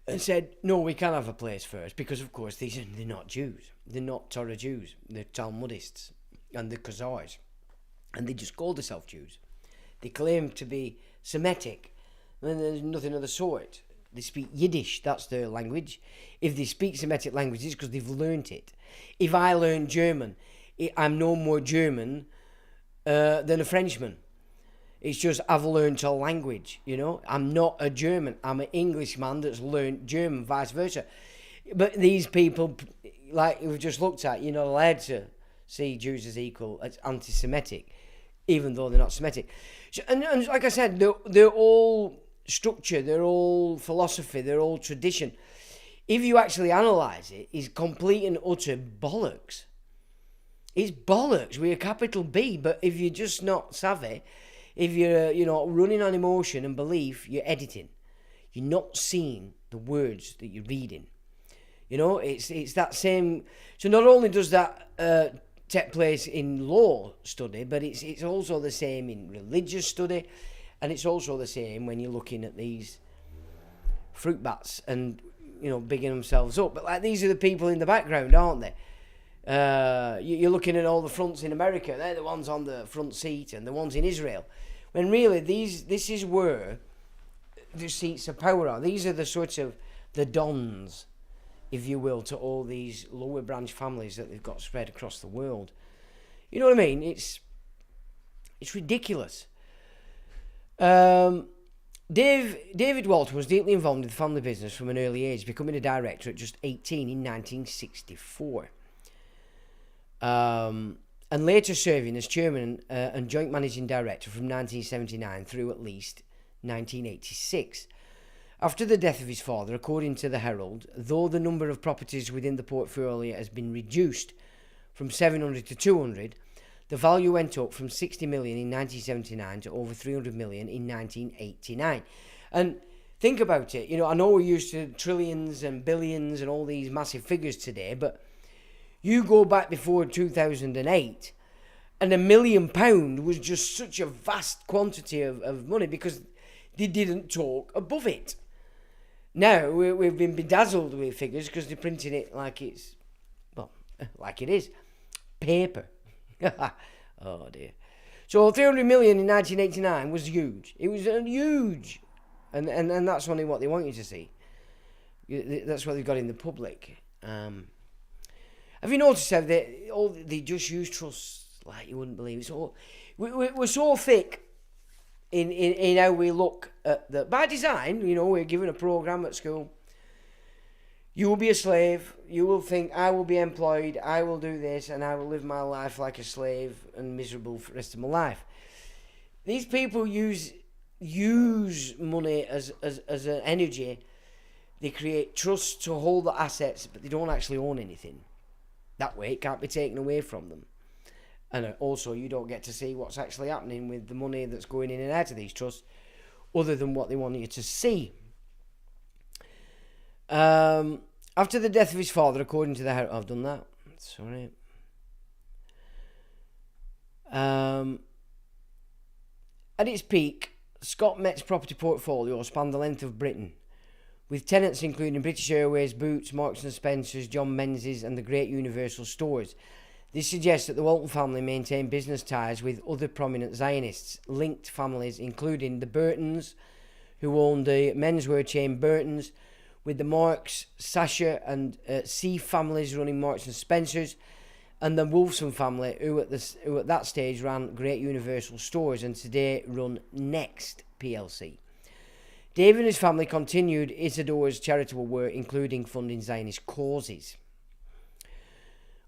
and said, no, we can have a place first, because of course they're not Jews. They're not Torah Jews. They're Talmudists and the Khazars. And they just call themselves Jews. They claim to be Semitic, and there's nothing of the sort. They speak Yiddish, that's their language. If they speak Semitic languages, it's because they've learnt it. If I learn German, I'm no more German than a Frenchman. It's just I've learnt a language, you know. I'm not a German. I'm an Englishman that's learnt German, vice versa. But these people, like we've just looked at, you're not allowed to see Jews as equal, as anti-Semitic, even though they're not Semitic. So, and like I said, they're all structure, they're all philosophy, they're all tradition. If you actually analyse it, it's complete and utter bollocks. It's bollocks with a capital B. But if you're just not savvy, if you're running on emotion and belief, you're editing. You're not seeing the words that you're reading. You know, it's that same. So not only does that take place in law study, but it's also the same in religious study, and it's also the same when you're looking at these fruit bats and, you know, bigging themselves up. But like, these are the people in the background, aren't they? You're looking at all the fronts in America. They're the ones on the front seat, and the ones in Israel. When really this is where the seats of power are. These are the sorts of the dons, if you will, to all these lower branch families that they've got spread across the world. You know what I mean? It's ridiculous. David Walton was deeply involved in the family business from an early age, becoming a director at just 18 in 1964. And later serving as chairman and joint managing director from 1979 through at least 1986. After the death of his father, according to the Herald, though the number of properties within the portfolio has been reduced from 700 to 200, the value went up from 60 million in 1979 to over 300 million in 1989. And think about it, you know, I know we're used to trillions and billions and all these massive figures today, but you go back before 2008 and £1 million was just such a vast quantity of money because they didn't talk above it. Now we've been bedazzled with figures because they're printing it like it's, well, like it is, paper. Oh dear. So 300 million in 1989 was huge. It was huge. And that's only what they want you to see. That's what they've got in the public. Have you noticed how they just use trusts like you wouldn't believe? It's all, we're so thick in how we look at the, by design, you know, we're given a program at school. You will be a slave. You will think, I will be employed. I will do this, and I will live my life like a slave and miserable for the rest of my life. These people use money as an energy. They create trusts to hold the assets, but they don't actually own anything. That way, it can't be taken away from them. And also, you don't get to see what's actually happening with the money that's going in and out of these trusts, other than what they want you to see. After the death of his father, according to the Herald, I've done that. Sorry. At its peak, Scott Met's property portfolio spanned the length of Britain, with tenants including British Airways, Boots, Marks and Spencers, John Menzies, and the Great Universal Stores. This suggests that the Walton family maintained business ties with other prominent Zionists, linked families, including the Burtons, who owned the menswear chain Burtons, with the Marks, Sasha, and C families running Marks and Spencers, and the Wolfson family, who at that stage ran Great Universal Stores and today run Next PLC. David and his family continued Isadore's charitable work, including funding Zionist causes.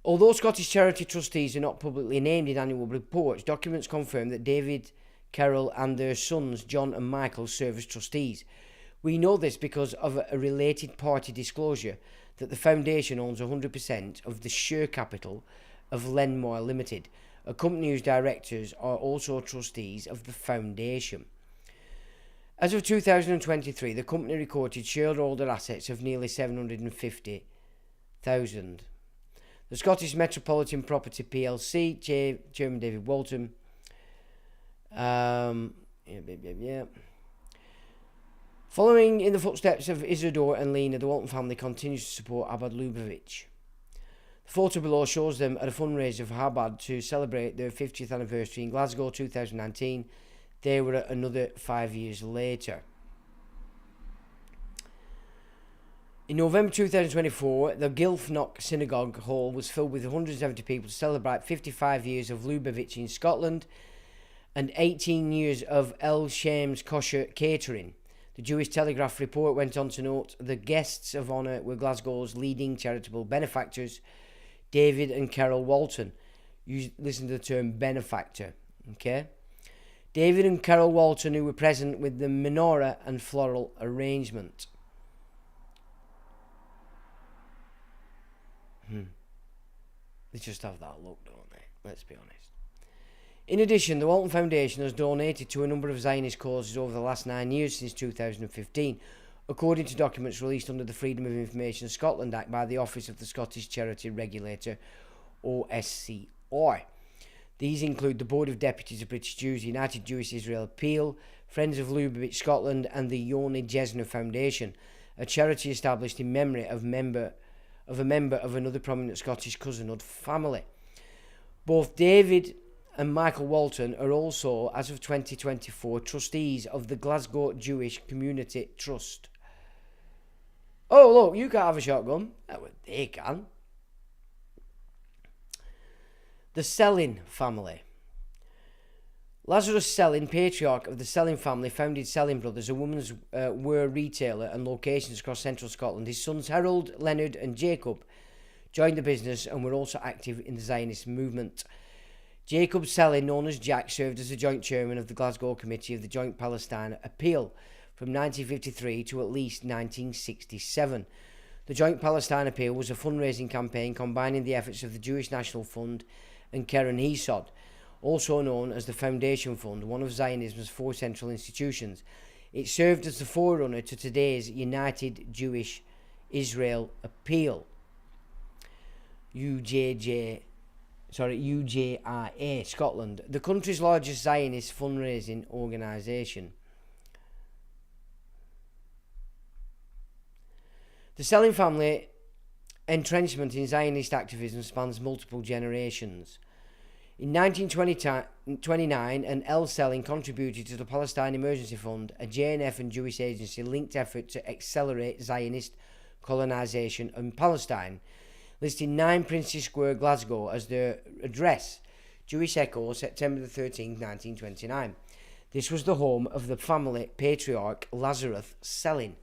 Although Scottish charity trustees are not publicly named in annual reports, documents confirm that David, Carol, and their sons John and Michael serve as trustees. We know this because of a related party disclosure that the foundation owns 100% of the share capital of Lenmore Limited, a company whose directors are also trustees of the foundation. As of 2023, the company recorded shareholder assets of nearly 750,000. The Scottish Metropolitan Property plc, Chairman David Walton. Following in the footsteps of Isidore and Lena, the Walton family continues to support Abad Lubavitch. The photo below shows them at a fundraiser for Abad to celebrate their 50th anniversary in Glasgow 2019. They were another 5 years later. In November 2024, the Gilfnock Synagogue Hall was filled with 170 people to celebrate 55 years of Lubavitch in Scotland and 18 years of El Sham's Kosher Catering. The Jewish Telegraph report went on to note the guests of honour were Glasgow's leading charitable benefactors, David and Carol Walton. You listen to the term benefactor, okay? David and Carol Walton, who were present with the menorah and floral arrangement. They just have that look, don't they? Let's be honest. In addition, the Walton Foundation has donated to a number of Zionist causes over the last 9 years since 2015, according to documents released under the Freedom of Information Scotland Act by the Office of the Scottish Charity Regulator, OSCR. These include the Board of Deputies of British Jews, the United Jewish Israel Appeal, Friends of Lubavitch Scotland, and the Yoni Jesner Foundation, a charity established in memory of a member of another prominent Scottish cousinhood family. Both David and Michael Walton are also, as of 2024, trustees of the Glasgow Jewish Community Trust. Oh, look, you can't have a shotgun. Oh, well, they can. The Selin family. Lazarus Selin, patriarch of the Selin family, founded Selin Brothers, a women's wear retailer and locations across central Scotland. His sons Harold, Leonard and Jacob joined the business and were also active in the Zionist movement. Jacob Selin, known as Jack, served as the joint chairman of the Glasgow Committee of the Joint Palestine Appeal from 1953 to at least 1967. The Joint Palestine Appeal was a fundraising campaign combining the efforts of the Jewish National Fund and Keren Hesod, also known as the Foundation Fund, one of Zionism's 4 central institutions. It served as the forerunner to today's United Jewish Israel Appeal, UJIA, Scotland, the country's largest Zionist fundraising organisation. The Selin family entrenchment in Zionist activism spans multiple generations. In 1929, an El Selin contributed to the Palestine Emergency Fund, a JNF and Jewish agency linked effort to accelerate Zionist colonisation in Palestine, listing 9 Princes Square, Glasgow as their address. Jewish Echo, September 13, 1929. This was the home of the family patriarch Lazarus Selin.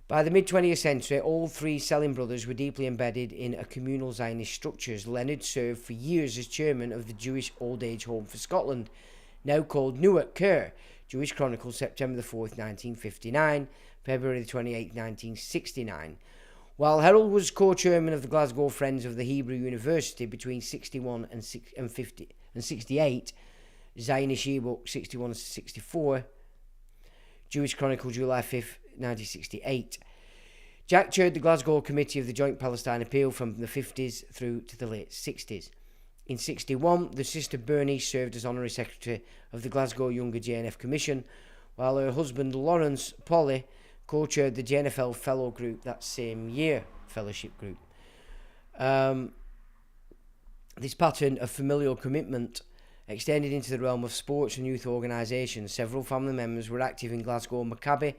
By the mid-20th century, all 3 Selin brothers were deeply embedded in a communal Zionist structures. Leonard served for years as chairman of the Jewish Old Age Home for Scotland, now called Newark Kerr. Jewish Chronicle, September 4th, 1959, February 28th, 1969. While Harold was co-chairman of the Glasgow Friends of the Hebrew University between 61 and 68, Zionist Yearbook 61 and 64, Jewish Chronicle, July 5th, 1968. Jack chaired the Glasgow Committee of the Joint Palestine Appeal from the 50s through to the late 60s. In 61, the sister Bernice served as honorary secretary of the Glasgow Younger JNF Commission, while her husband Lawrence Polly co-chaired the JNFL Fellow Group that same year, fellowship group. This pattern of familial commitment extended into the realm of sports and youth organisations. Several family members were active in Glasgow Maccabi,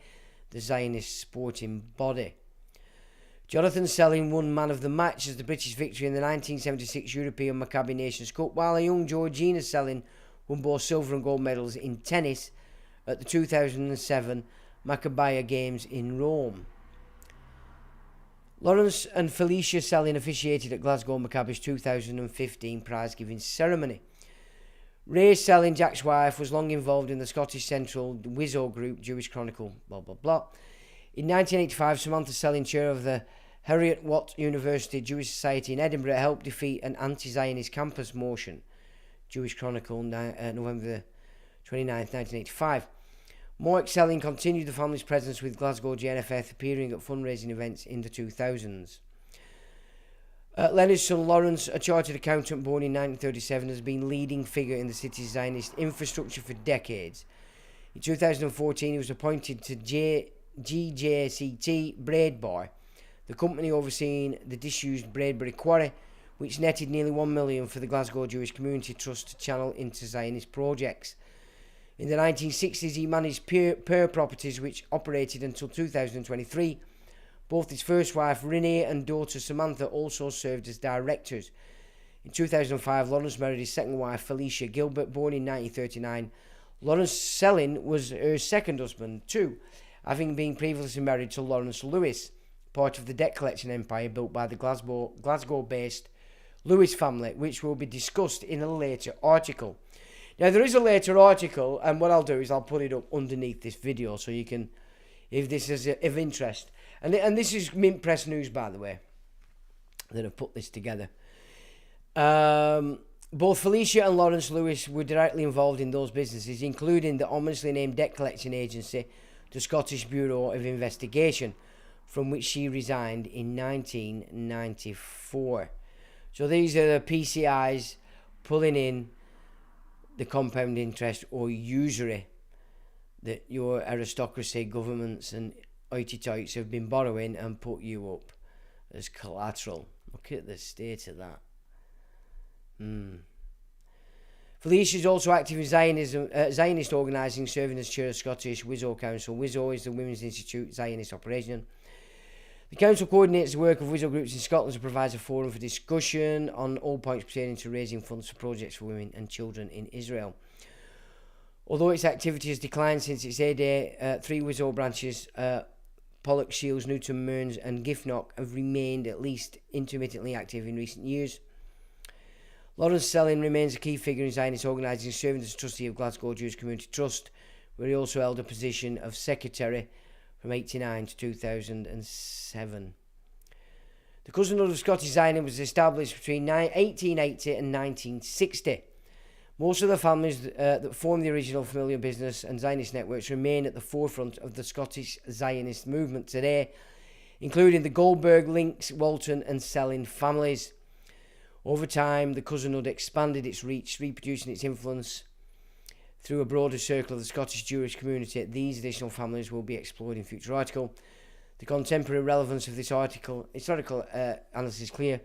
the Zionist sporting body. Jonathan Selin won man of the match as the British victory in the 1976 European Maccabi Nations Cup, while a young Georgina Selin won both silver and gold medals in tennis at the 2007 Maccabiah Games in Rome. Lawrence and Felicia Selin officiated at Glasgow Maccabi's 2015 prize-giving ceremony. Ray Selin, Jack's wife, was long involved in the Scottish Central Wizzo Group, Jewish Chronicle, blah blah blah. In 1985, Samantha Selin, chair of the Heriot Watt University Jewish Society in Edinburgh helped defeat an anti-Zionist campus motion. Jewish Chronicle, November 29th, 1985. Mark Selling continued the family's presence with Glasgow GNFF, appearing at fundraising events in the 2000s. Leonard's son Lawrence, a chartered accountant born in 1937, has been leading figure in the city's Zionist infrastructure for decades. In 2014, he was appointed to GJCT Braidbar, the company overseeing the disused Braidbury Quarry, which netted nearly $1 million for the Glasgow Jewish Community Trust to channel into Zionist projects. In the 1960s, he managed Per Properties, which operated until 2023. Both his first wife, Renee, and daughter, Samantha, also served as directors. In 2005, Lawrence married his second wife, Felicia Gilbert, born in 1939. Lawrence Selling was her second husband, too, having been previously married to Lawrence Lewis, part of the debt collection empire built by the Glasgow-based Lewis family, which will be discussed in a later article. Now, there is a later article, and what I'll do is I'll put it up underneath this video so you can, if this is of interest. And this is Mint Press News, by the way, that have put this together. Both Felicia and Lawrence Lewis were directly involved in those businesses, including the ominously named debt collection agency, the Scottish Bureau of Investigation, from which she resigned in 1994. So these are the PCIs pulling in the compound interest or usury that your aristocracy, governments and hoity-toits have been borrowing and put you up as collateral. Look at the state of that. Felicia is also active in Zionist organising, serving as chair of Scottish WISO Council. WISO is the Women's Institute Zionist Operation. The council coordinates the work of WISO groups in Scotland and provides a forum for discussion on all points pertaining to raising funds for projects for women and children in Israel. Although its activity has declined since its heyday, 3 WISO branches, Pollock, Shields, Newton, Mearns and Giffnock, have remained at least intermittently active in recent years. Lawrence Selling remains a key figure in Zionist organising, serving as trustee of Glasgow Jewish Community Trust, where he also held a position of secretary from 1989 to 2007. The Cousinhood of Scottish Zionism was established between 1880 and 1960. Most of the families that formed the original familial business and Zionist networks remain at the forefront of the Scottish Zionist movement today, including the Goldberg, Links, Walton and Selling families. Over time, the Cousinhood expanded its reach, reproducing its influence through a broader circle of the Scottish Jewish community. These additional families will be explored in future article. The contemporary relevance of this historical analysis is clear.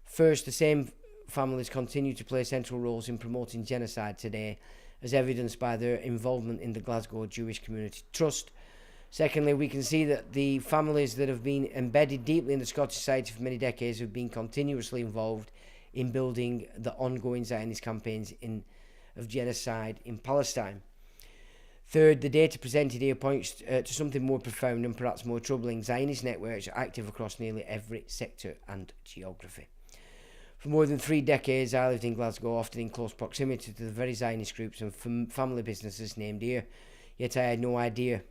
First, the same families continue to play central roles in promoting genocide today, as evidenced by their involvement in the Glasgow Jewish Community Trust. Secondly, we can see that the families that have been embedded deeply in the Scottish society for many decades have been continuously involved in building the ongoing Zionist campaigns of genocide in Palestine. Third, the data presented here points to something more profound and perhaps more troubling. Zionist networks are active across nearly every sector and geography. For more than 3 decades, I lived in Glasgow, often in close proximity to the very Zionist groups and family businesses named here, yet I had no idea.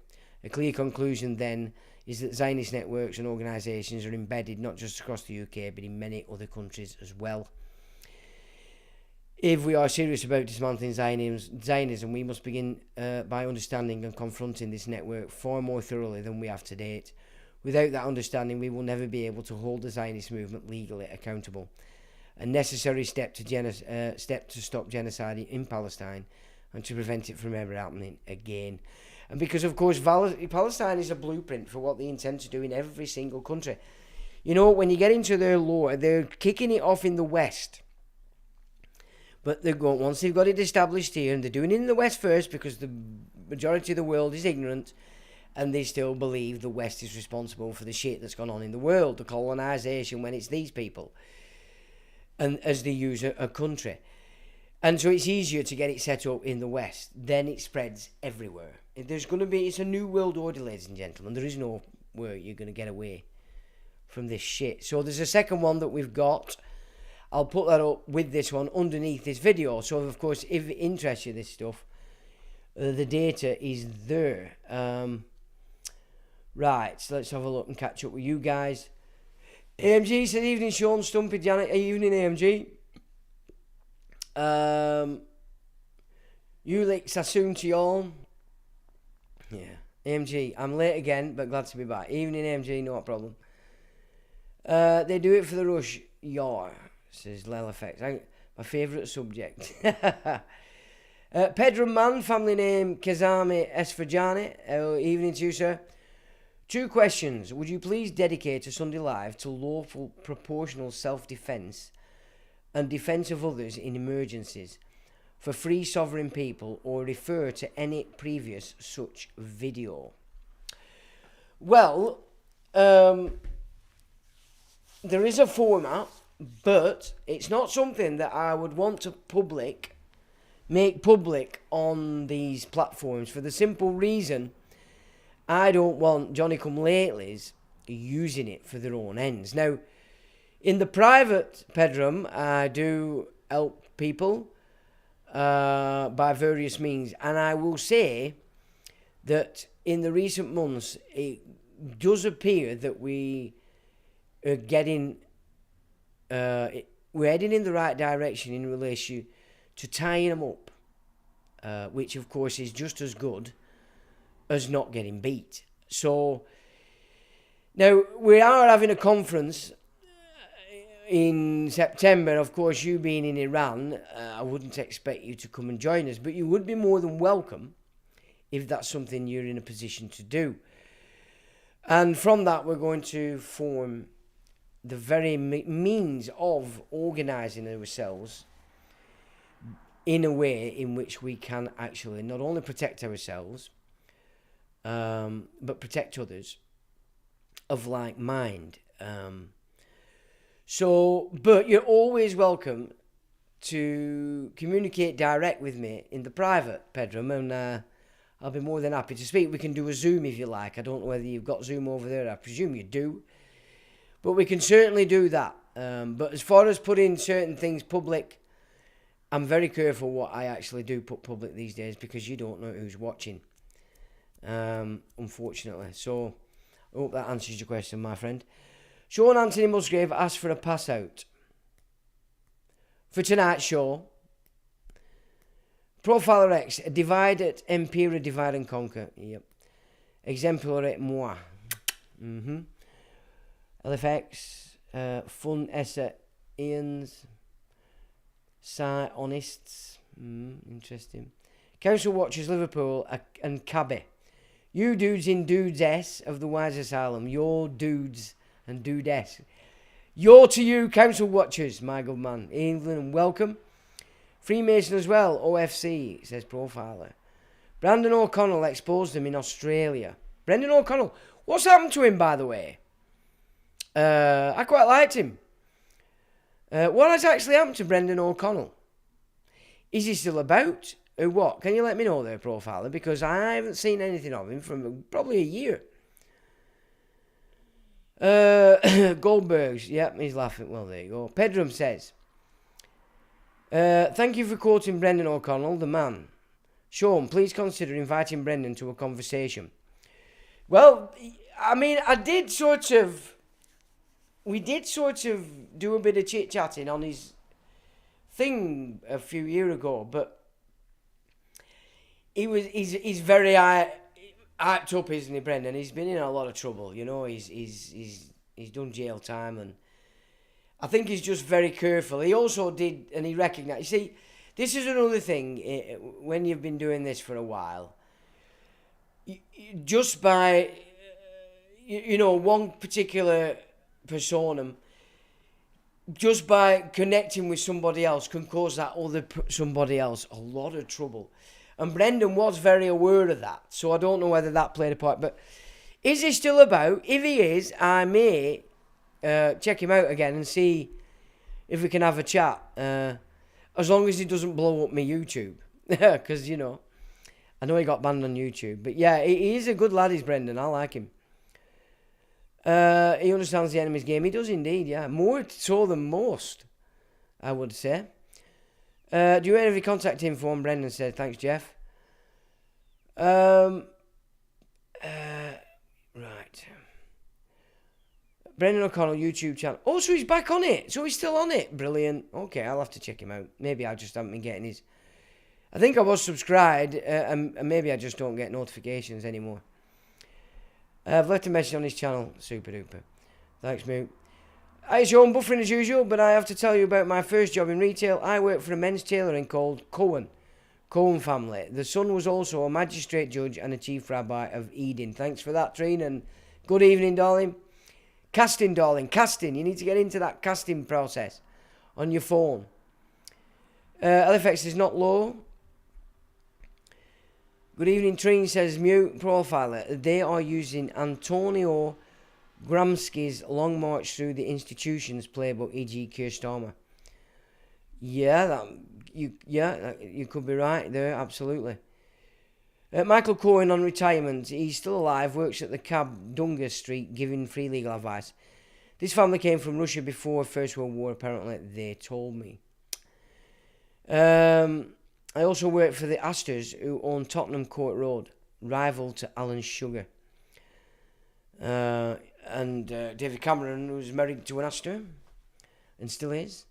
A clear conclusion, then, is that Zionist networks and organisations are embedded not just across the UK, but in many other countries as well. If we are serious about dismantling Zionism, we must begin by understanding and confronting this network far more thoroughly than we have to date. Without that understanding, we will never be able to hold the Zionist movement legally accountable. A necessary step to stop genocide in Palestine and to prevent it from ever happening again. And because, of course, Palestine is a blueprint for what they intend to do in every single country. You know, when you get into their lore, they're kicking it off in the West. But they're going, once they've got it established here, and they're doing it in the West first because the majority of the world is ignorant, and they still believe the West is responsible for the shit that's gone on in the world, the colonisation, when it's these people, and as they use a country. And so it's easier to get it set up in the West. Then it spreads everywhere. It's a new world order, ladies and gentlemen. There is no way you're going to get away from this shit. So there's a second one that we've got. I'll put that up with this one underneath this video. So, of course, if it interests you, this stuff, the data is there. Right, so let's have a look and catch up with you guys. AMG said, evening Sean, Stumpy, Janet, evening AMG. Ulick Sassoon to y'all. Yeah. AMG, I'm late again, but glad to be back. Evening AMG, no problem. They do it for the rush. Yar, says Lel Effects. My favourite subject. Pedram Man, family name Kazami Esfajani. Evening to you, sir. 2 questions. Would you please dedicate a Sunday Live to lawful proportional self-defence and defence of others in emergencies for free sovereign people, or refer to any previous such video? Well, there is a format, but it's not something that I would want to make public on these platforms, for the simple reason I don't want Johnny-come-latelys using it for their own ends. Now, in the private bedroom, I do help people by various means, and I will say that in the recent months, it does appear that we are we're heading in the right direction in relation to tying them up, which of course is just as good as not getting beat. So now we are having a conference in September. Of course, you being in Iran, I wouldn't expect you to come and join us, but you would be more than welcome if that's something you're in a position to do. And from that, we're going to form the very means of organising ourselves in a way in which we can actually not only protect ourselves, but protect others of like mind. But you're always welcome to communicate direct with me in the private bedroom, and I'll be more than happy to speak. We can do a Zoom if you like. I don't know whether you've got Zoom over there. I presume you do. But we can certainly do that. But as far as putting certain things public, I'm very careful what I actually do put public these days, because you don't know who's watching, unfortunately. So I hope that answers your question, my friend. Sean Anthony Musgrave asked for a pass out for tonight's show. Profiler X, divide at Empira, divide and conquer. Yep. Exemplare et moi. LFX, Fun Essa Ian's, Zionists. Interesting. Council Watchers, Liverpool and Cabby. You dudes in Dudes S of the Wise Asylum. Your dudes and Dudes. You're to you, Council Watchers, my good man. England, and welcome. Freemason as well, OFC, says Profiler. Brandon O'Connell exposed him in Australia. Brendan O'Connell. What's happened to him, by the way? I quite liked him. What has actually happened to Brendan O'Connell? Is he still about? Or what? Can you let me know there, Profiler? Because I haven't seen anything of him from probably a year. Goldberg's. Yep, he's laughing. Well, there you go. Pedram says, thank you for quoting Brendan O'Connell, the man. Sean, please consider inviting Brendan to a conversation. Well, I mean, we did sort of do a bit of chit-chatting on his thing a few years ago, but he's very hyped up, isn't he, Brendan? He's been in a lot of trouble, you know. He's done jail time, and I think he's just very careful. He also did, and he recognised. You see, this is another thing when you've been doing this for a while. Just by, one particular persona, just by connecting with somebody else can cause that other somebody else a lot of trouble. And Brendan was very aware of that, so I don't know whether that played a part. But is he still about? If he is, I may check him out again and see if we can have a chat. As long as he doesn't blow up my YouTube. Because, I know he got banned on YouTube. But yeah, he is a good lad, he's Brendan. I like him. He understands the enemy's game. He does indeed, yeah. More so than most, I would say. Do you have any contact info on Brendan? Said, thanks, Jeff. Right. Brendan O'Connell YouTube channel. Oh, so he's back on it. So he's still on it. Brilliant. Okay, I'll have to check him out. Maybe I just haven't been getting his... I think I was subscribed, and maybe I just don't get notifications anymore. I've left a message on his channel. Super duper. Thanks, mate. It's your own buffering as usual, but I have to tell you about my first job in retail. I worked for a men's tailoring called Cohen family. The son was also a magistrate judge and a chief rabbi of Eden. Thanks for that, Trina, and good evening, darling. Casting, darling, casting. You need to get into that casting process on your phone. LFX is not low. Good evening, Trina says mute profiler. They are using Antonio Gramsci's Long March Through the Institutions playbook, e.g. Keir Starmer. Yeah, you could be right there, absolutely. Michael Cohen on retirement. He's still alive, works at the cab Dunga Street, giving free legal advice. This family came from Russia before First World War, apparently, they told me. I also worked for the Astors, who own Tottenham Court Road, rival to Alan Sugar. And David Cameron, who's married to an Astor, and still is.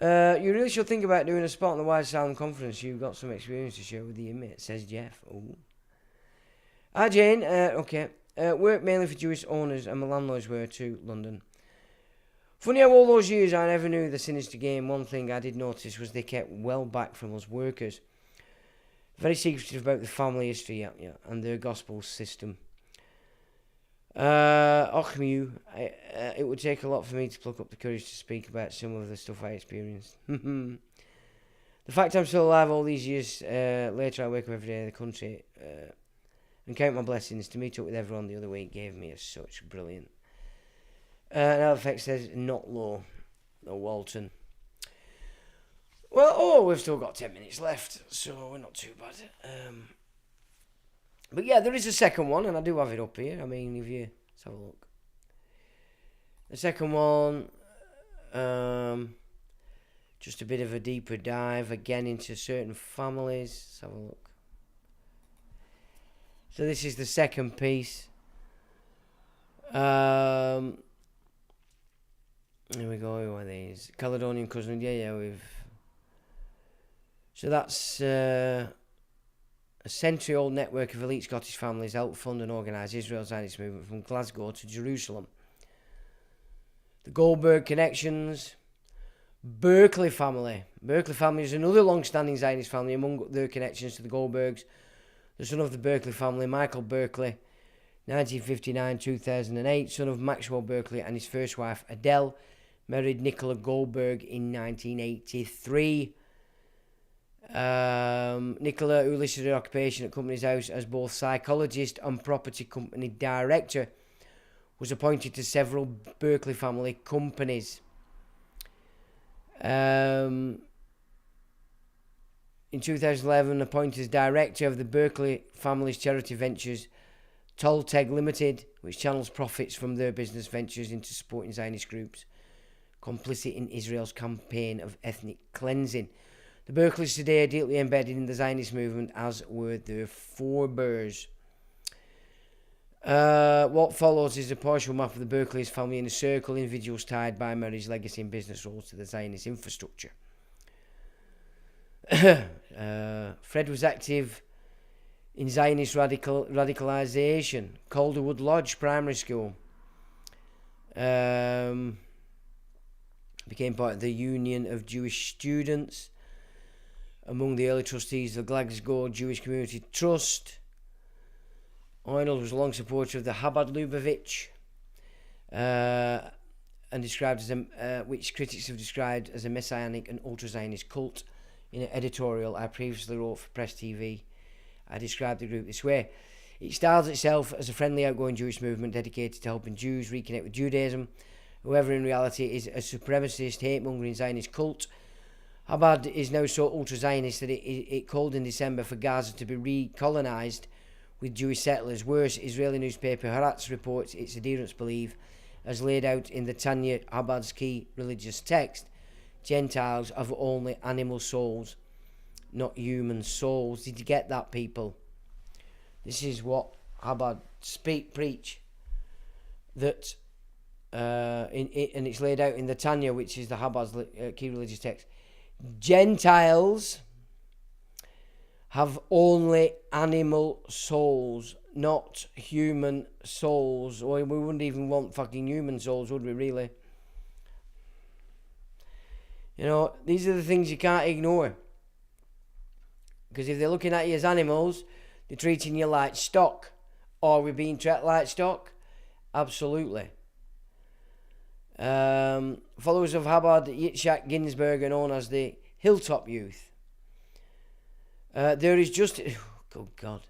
You really should think about doing a spot on the Wide Sound Conference. You've got some experience to share with the inmate, says Jeff. Ooh. Hi, Jane. Okay. Work mainly for Jewish owners, and my landlords were to London. Funny how all those years I never knew the sinister game. One thing I did notice was they kept well back from us workers. Very secretive about the family history, yeah, and their gospel system. Ochmew, it would take a lot for me to pluck up the courage to speak about some of the stuff I experienced. The fact I'm still alive all these years later, I wake up every day in the country and count my blessings. To meet up with everyone the other week gave me such brilliant. LFX says not low. No, Walton. Well, we've still got 10 minutes left, so we're not too bad. But yeah, there is a second one, and I do have it up here. I mean, if you... Let's have a look. The second one, just a bit of a deeper dive, again, into certain families. Let's have a look. So this is the second piece. Here we go, who are these? Caledonian cousin, yeah, we've... So that's... a century-old network of elite Scottish families helped fund and organise Israel's Zionist movement from Glasgow to Jerusalem. The Goldberg connections. Berkeley family. Berkeley family is another long-standing Zionist family. Among their connections to the Goldbergs, the son of the Berkeley family, Michael Berkeley, 1959-2008, son of Maxwell Berkeley and his first wife, Adele, married Nicola Goldberg in 1983. Nicola, who listed her occupation at Company's House as both psychologist and property company director, was appointed to several Berkeley family companies. In 2011, appointed as director of the Berkeley family's charity ventures, Tolteg Limited, which channels profits from their business ventures into supporting Zionist groups, complicit in Israel's campaign of ethnic cleansing. The Berkeleys today are deeply embedded in the Zionist movement, as were their forebears. What follows is a partial map of the Berkeleys family in a circle, individuals tied by marriage, legacy and business roles to the Zionist infrastructure. Fred was active in Zionist radicalisation. Calderwood Lodge Primary School. Became part of the Union of Jewish Students. Among the early trustees of the Glasgow Jewish Community Trust. Arnold was a long supporter of the Chabad Lubavitch, and described as which critics have described as a messianic and ultra-Zionist cult. In an editorial I previously wrote for Press TV, I described the group this way: it styles itself as a friendly, outgoing Jewish movement dedicated to helping Jews reconnect with Judaism. However, in reality, it is a supremacist, hate-mongering Zionist cult. Chabad is now so ultra-Zionist that it called in December for Gaza to be recolonised with Jewish settlers. Worse, Israeli newspaper Haaretz reports its adherents believe, as laid out in the Tanya, Chabad's key religious text, Gentiles have only animal souls, not human souls. Did you get that, people? This is what Chabad preach. That and it's laid out in the Tanya, which is the Chabad's key religious text. Gentiles have only animal souls, not human souls. Or we wouldn't even want fucking human souls, would we, really? You know, these are the things you can't ignore. Because if they're looking at you as animals, they're treating you like stock. Are we being treated like stock? Absolutely. Followers of Chabad Yitzhak Ginsburg are known as the Hilltop Youth. There is just... Oh, God.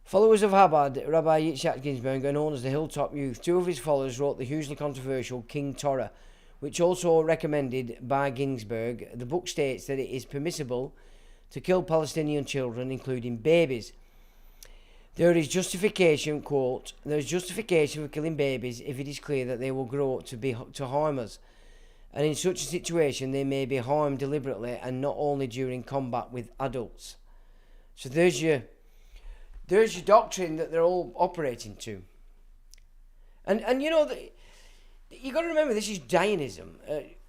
Followers of Chabad, Rabbi Yitzhak Ginsburg, are known as the Hilltop Youth. Two of his followers wrote the hugely controversial King Torah, which also recommended by Ginsburg. The book states that it is permissible to kill Palestinian children, including babies. There is justification, quote, there is justification for killing babies if it is clear that they will grow up to harm us. And in such a situation, they may be harmed deliberately and not only during combat with adults. So there's your doctrine that they're all operating to. And you know, you got to remember, this is Zionism.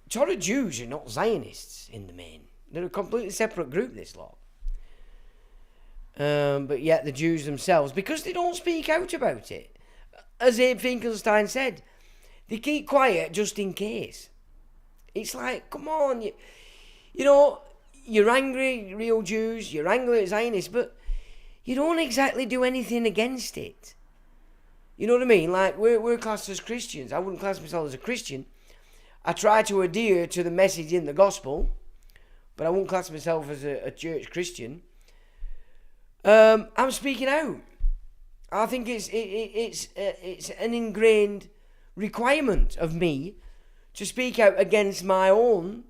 Torah Jews are not Zionists in the main. They're a completely separate group, this lot. But yet the Jews themselves, because they don't speak out about it, as Abe Finkelstein said, they keep quiet just in case. It's like, come on, you know, you're angry, real Jews, you're angry at Zionists, but you don't exactly do anything against it. You know what I mean? Like, we're classed as Christians. I wouldn't class myself as a Christian. I try to adhere to the message in the gospel, but I wouldn't class myself as a church Christian. I'm speaking out. I think it's an ingrained requirement of me to speak out against my own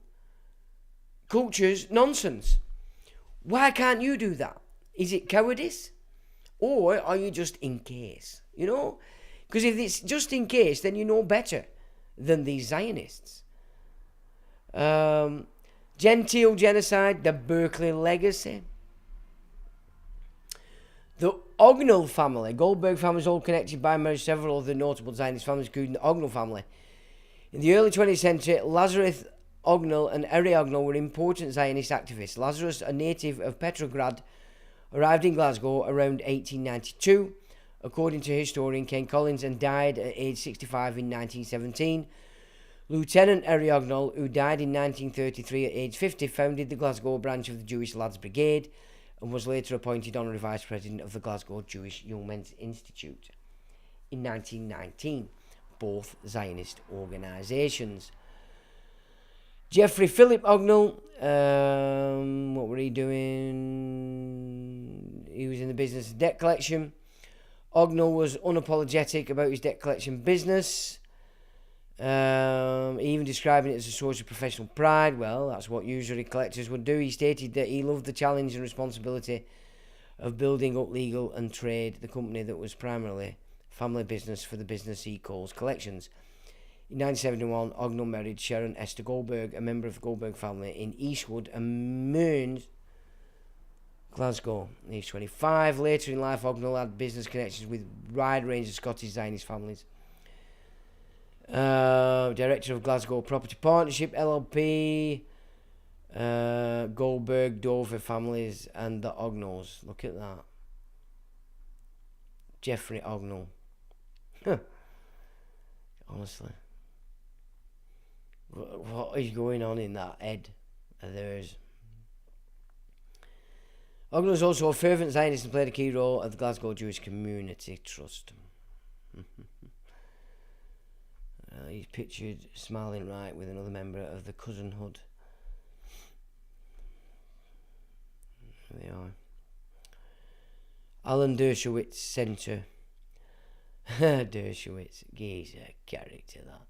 culture's nonsense. Why can't you do that? Is it cowardice? Or are you just in case? You know? Because if it's just in case, then you know better than these Zionists. Gentile genocide, the Berkeley legacy. The Ognall family, Goldberg family is all connected by marriage several other notable Zionist families, including the Ognall family. In the early 20th century, Lazarus Ognall and Eri Ognall were important Zionist activists. Lazarus, a native of Petrograd, arrived in Glasgow around 1892, according to historian Ken Collins, and died at age 65 in 1917. Lieutenant Eri Ognall, who died in 1933 at age 50, founded the Glasgow branch of the Jewish Lads Brigade and was later appointed honorary vice president of the Glasgow Jewish Young Men's Institute in 1919, both Zionist organisations. Geoffrey Philip Ognall, what were he doing? He was in the business of debt collection. Ognall was unapologetic about his debt collection business, even describing it as a source of professional pride. Well, that's what usury collectors would do. He stated that he loved the challenge and responsibility of building up legal and trade, the company that was primarily family business for the business he calls collections. In 1971, Ognall married Sharon Esther Goldberg, a member of the Goldberg family in Eastwood and Mearns, Glasgow. Age 25. Later in life, Ognall had business connections with a wide range of Scottish Zionist families. Director of Glasgow Property Partnership LLP, Goldberg, Dover families, and the Ognalls. Look at that. Geoffrey Ognall. Honestly. What is going on in that head of theirs? Ognall is also a fervent Zionist and played a key role at the Glasgow Jewish Community Trust. He's pictured smiling right with another member of the cousinhood. There they are. Alan Dershowitz Centre. Dershowitz, he's a character, that.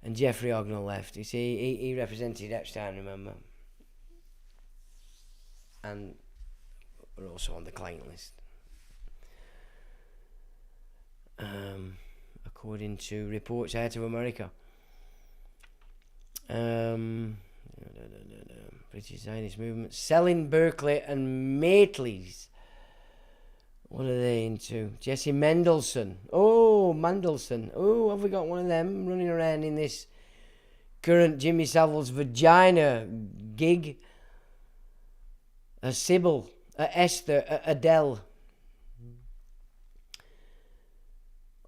And Geoffrey Ognall left. You see, he represented Epstein, remember? And we're also on the client list. According to reports out of America. British Zionist movement. Selling Berkeley and Maitleys. What are they into? Jesse Mendelsohn. Oh, Mandelson. Oh, have we got one of them running around in this current Jimmy Savile's vagina gig? A Sybil, a Esther, a Adele.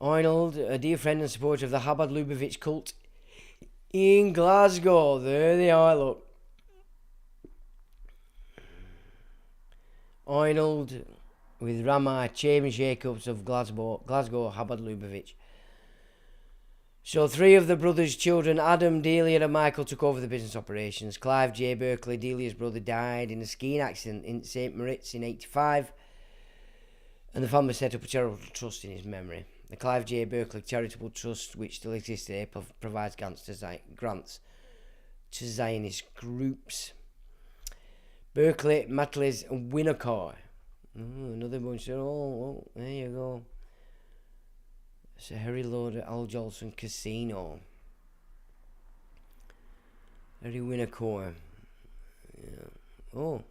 Arnold, a dear friend and supporter of the Chabad Lubavitch cult in Glasgow. There they are, look. Arnold with Rama, Chaim Jacobs of Glasgow, Chabad Lubavitch. So 3 of the brothers' children, Adam, Delia and Michael, took over the business operations. Clive J. Berkeley, Delia's brother, died in a skiing accident in St. Moritz in 1985, and the family set up a charitable trust in his memory. The Clive J. Berkeley Charitable Trust, which still exists today, provides grants to Zionist groups. Berkeley, Matlis and Winnacar. Another bunch of... Oh, there you go. It's a Harry Lord at Al Jolson Casino. Harry Winnacar. Yeah. Oh,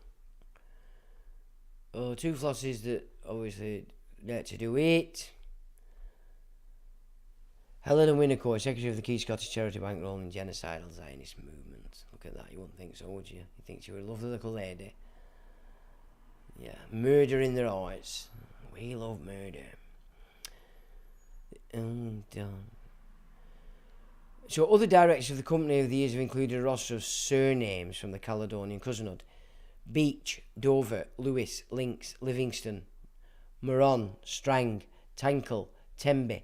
2 flosses that obviously like to do it. Helen Winnacar, Secretary of the Key Scottish Charity Bank, rolling genocidal Zionist movement. Look at that, you wouldn't think so, would you? You think she was a lovely little lady. Yeah, murder in their eyes. We love murder. And so other directors of the company over the years have included a roster of surnames from the Caledonian cousinhood. Beach, Dover, Lewis, Links, Livingston, Moron, Strang, Tankle, Tembe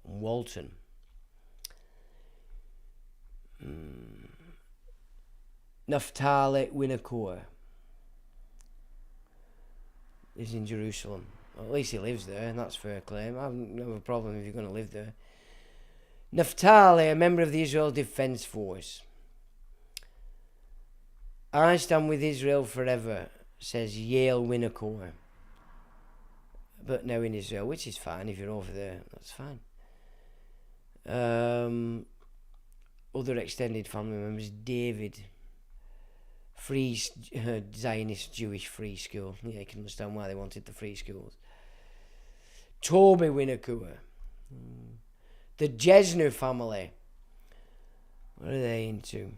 and Walton. Naphtali Winnacar lives in Jerusalem. Well, at least he lives there, and that's fair claim. I don't have a problem if you're going to live there. Naphtali, a member of the Israel Defense Force. I stand with Israel forever, says Yale Winnacar. But now in Israel, which is fine if you're over there, that's fine. Other extended family members, David, free Zionist Jewish free school. Yeah, you can understand why they wanted the free schools. Toby Winnacar. The Jesner family. What are they into?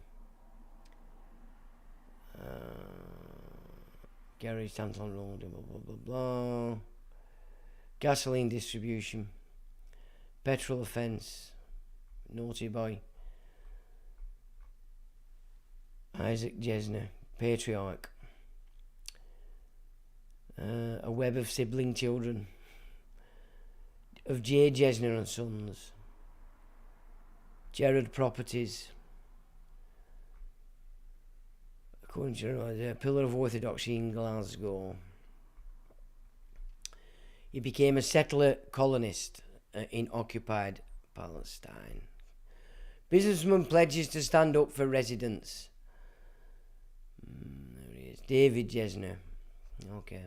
Garage Tanton Road, blah blah blah blah. Gasoline distribution. Petrol offence. Naughty boy. Isaac Jesner, patriarch. A web of sibling children. Of J. Jesner and Sons. Jared Properties. According to a pillar of orthodoxy in Glasgow. He became a settler colonist in occupied Palestine. Businessman pledges to stand up for residents. There he is. David Jesner. Okay.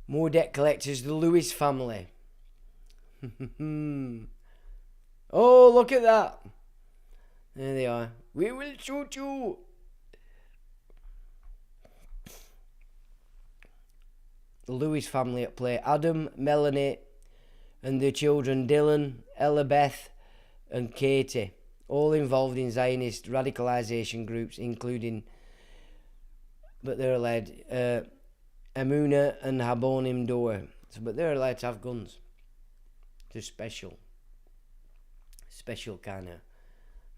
More debt collectors, the Lewis family. Oh, look at that. There they are. We will shoot you. The Lewis family at play. Adam, Melanie, and their children Dylan, Ellabeth, and Katie. All involved in Zionist radicalisation groups, including, but they're led, Amuna and Habonim Dor. So, but they're allowed to have guns. They're special kind of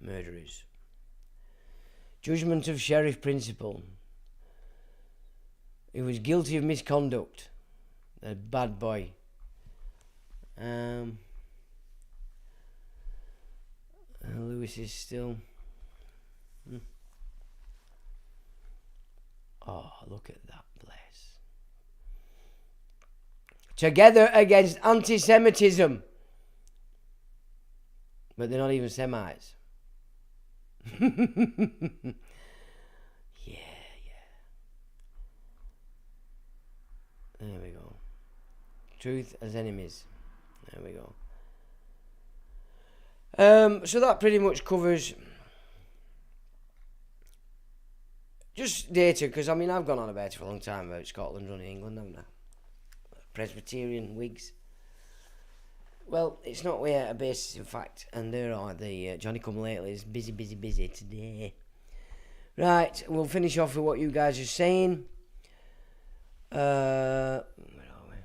murderers. Judgment of Sheriff Principal. He was guilty of misconduct. A bad boy. Lewis is still... Oh, look at that place. Together against anti-Semitism. But they're not even Semites. Yeah. There we go. Truth as enemies. There we go. So that pretty much covers just data, because I mean I've gone on about it for a long time about Scotland running England, haven't I? Presbyterian Whigs. Well, it's not without a basis in fact, and there are the Johnny Come Latelys, busy today. Right, we'll finish off with what you guys are saying. Where are we?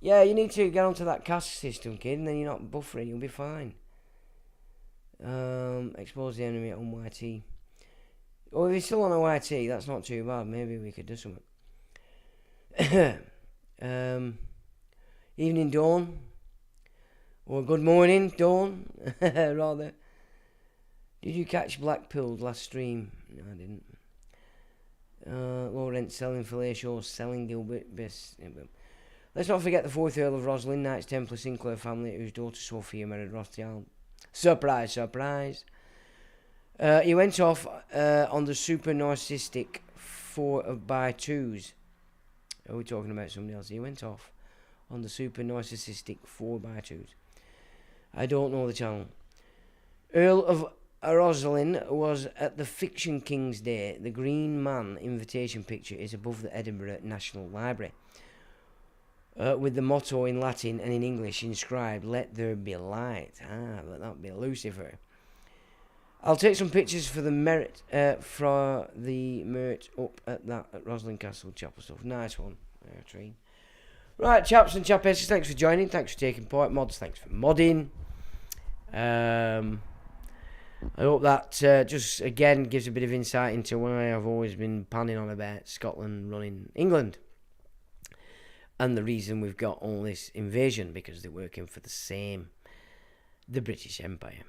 Yeah, you need to get onto that caste system, kid, and then you're not buffering, you'll be fine. Expose the enemy on YT. Oh, if he's still on a YT, that's not too bad. Maybe we could do something. Evening, Dawn. Or good morning, Dawn, rather. Did you catch Blackpilled last stream? No, I didn't. Low rent selling fellatio, selling Gilbert best. Let's not forget the 4th Earl of Rosslyn, Knights Templar Sinclair family, whose daughter Sophia married Rothschild. Surprise, surprise. He went off on the super narcissistic 4x2s. Are we talking about somebody else? He went off on the super narcissistic 4x2s. I don't know the channel. Earl of Rosslyn was at the Fiction King's Day. The Green Man invitation picture is above the Edinburgh National Library, with the motto in Latin and in English inscribed, "Let there be light." Let that be Lucifer. I'll take some pictures for the merit up at Roslyn Castle Chapel stuff. Nice one, Treen. Right, chaps and chapesses, thanks for joining. Thanks for taking part. Mods, thanks for modding. I hope that just again gives a bit of insight into why I've always been panning on about Scotland running England, and the reason we've got all this invasion, because they're working for the British Empire.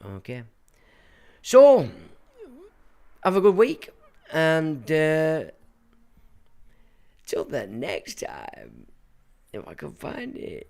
Okay, so have a good week, and till the next time, if I can find it.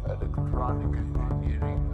electronic engineering.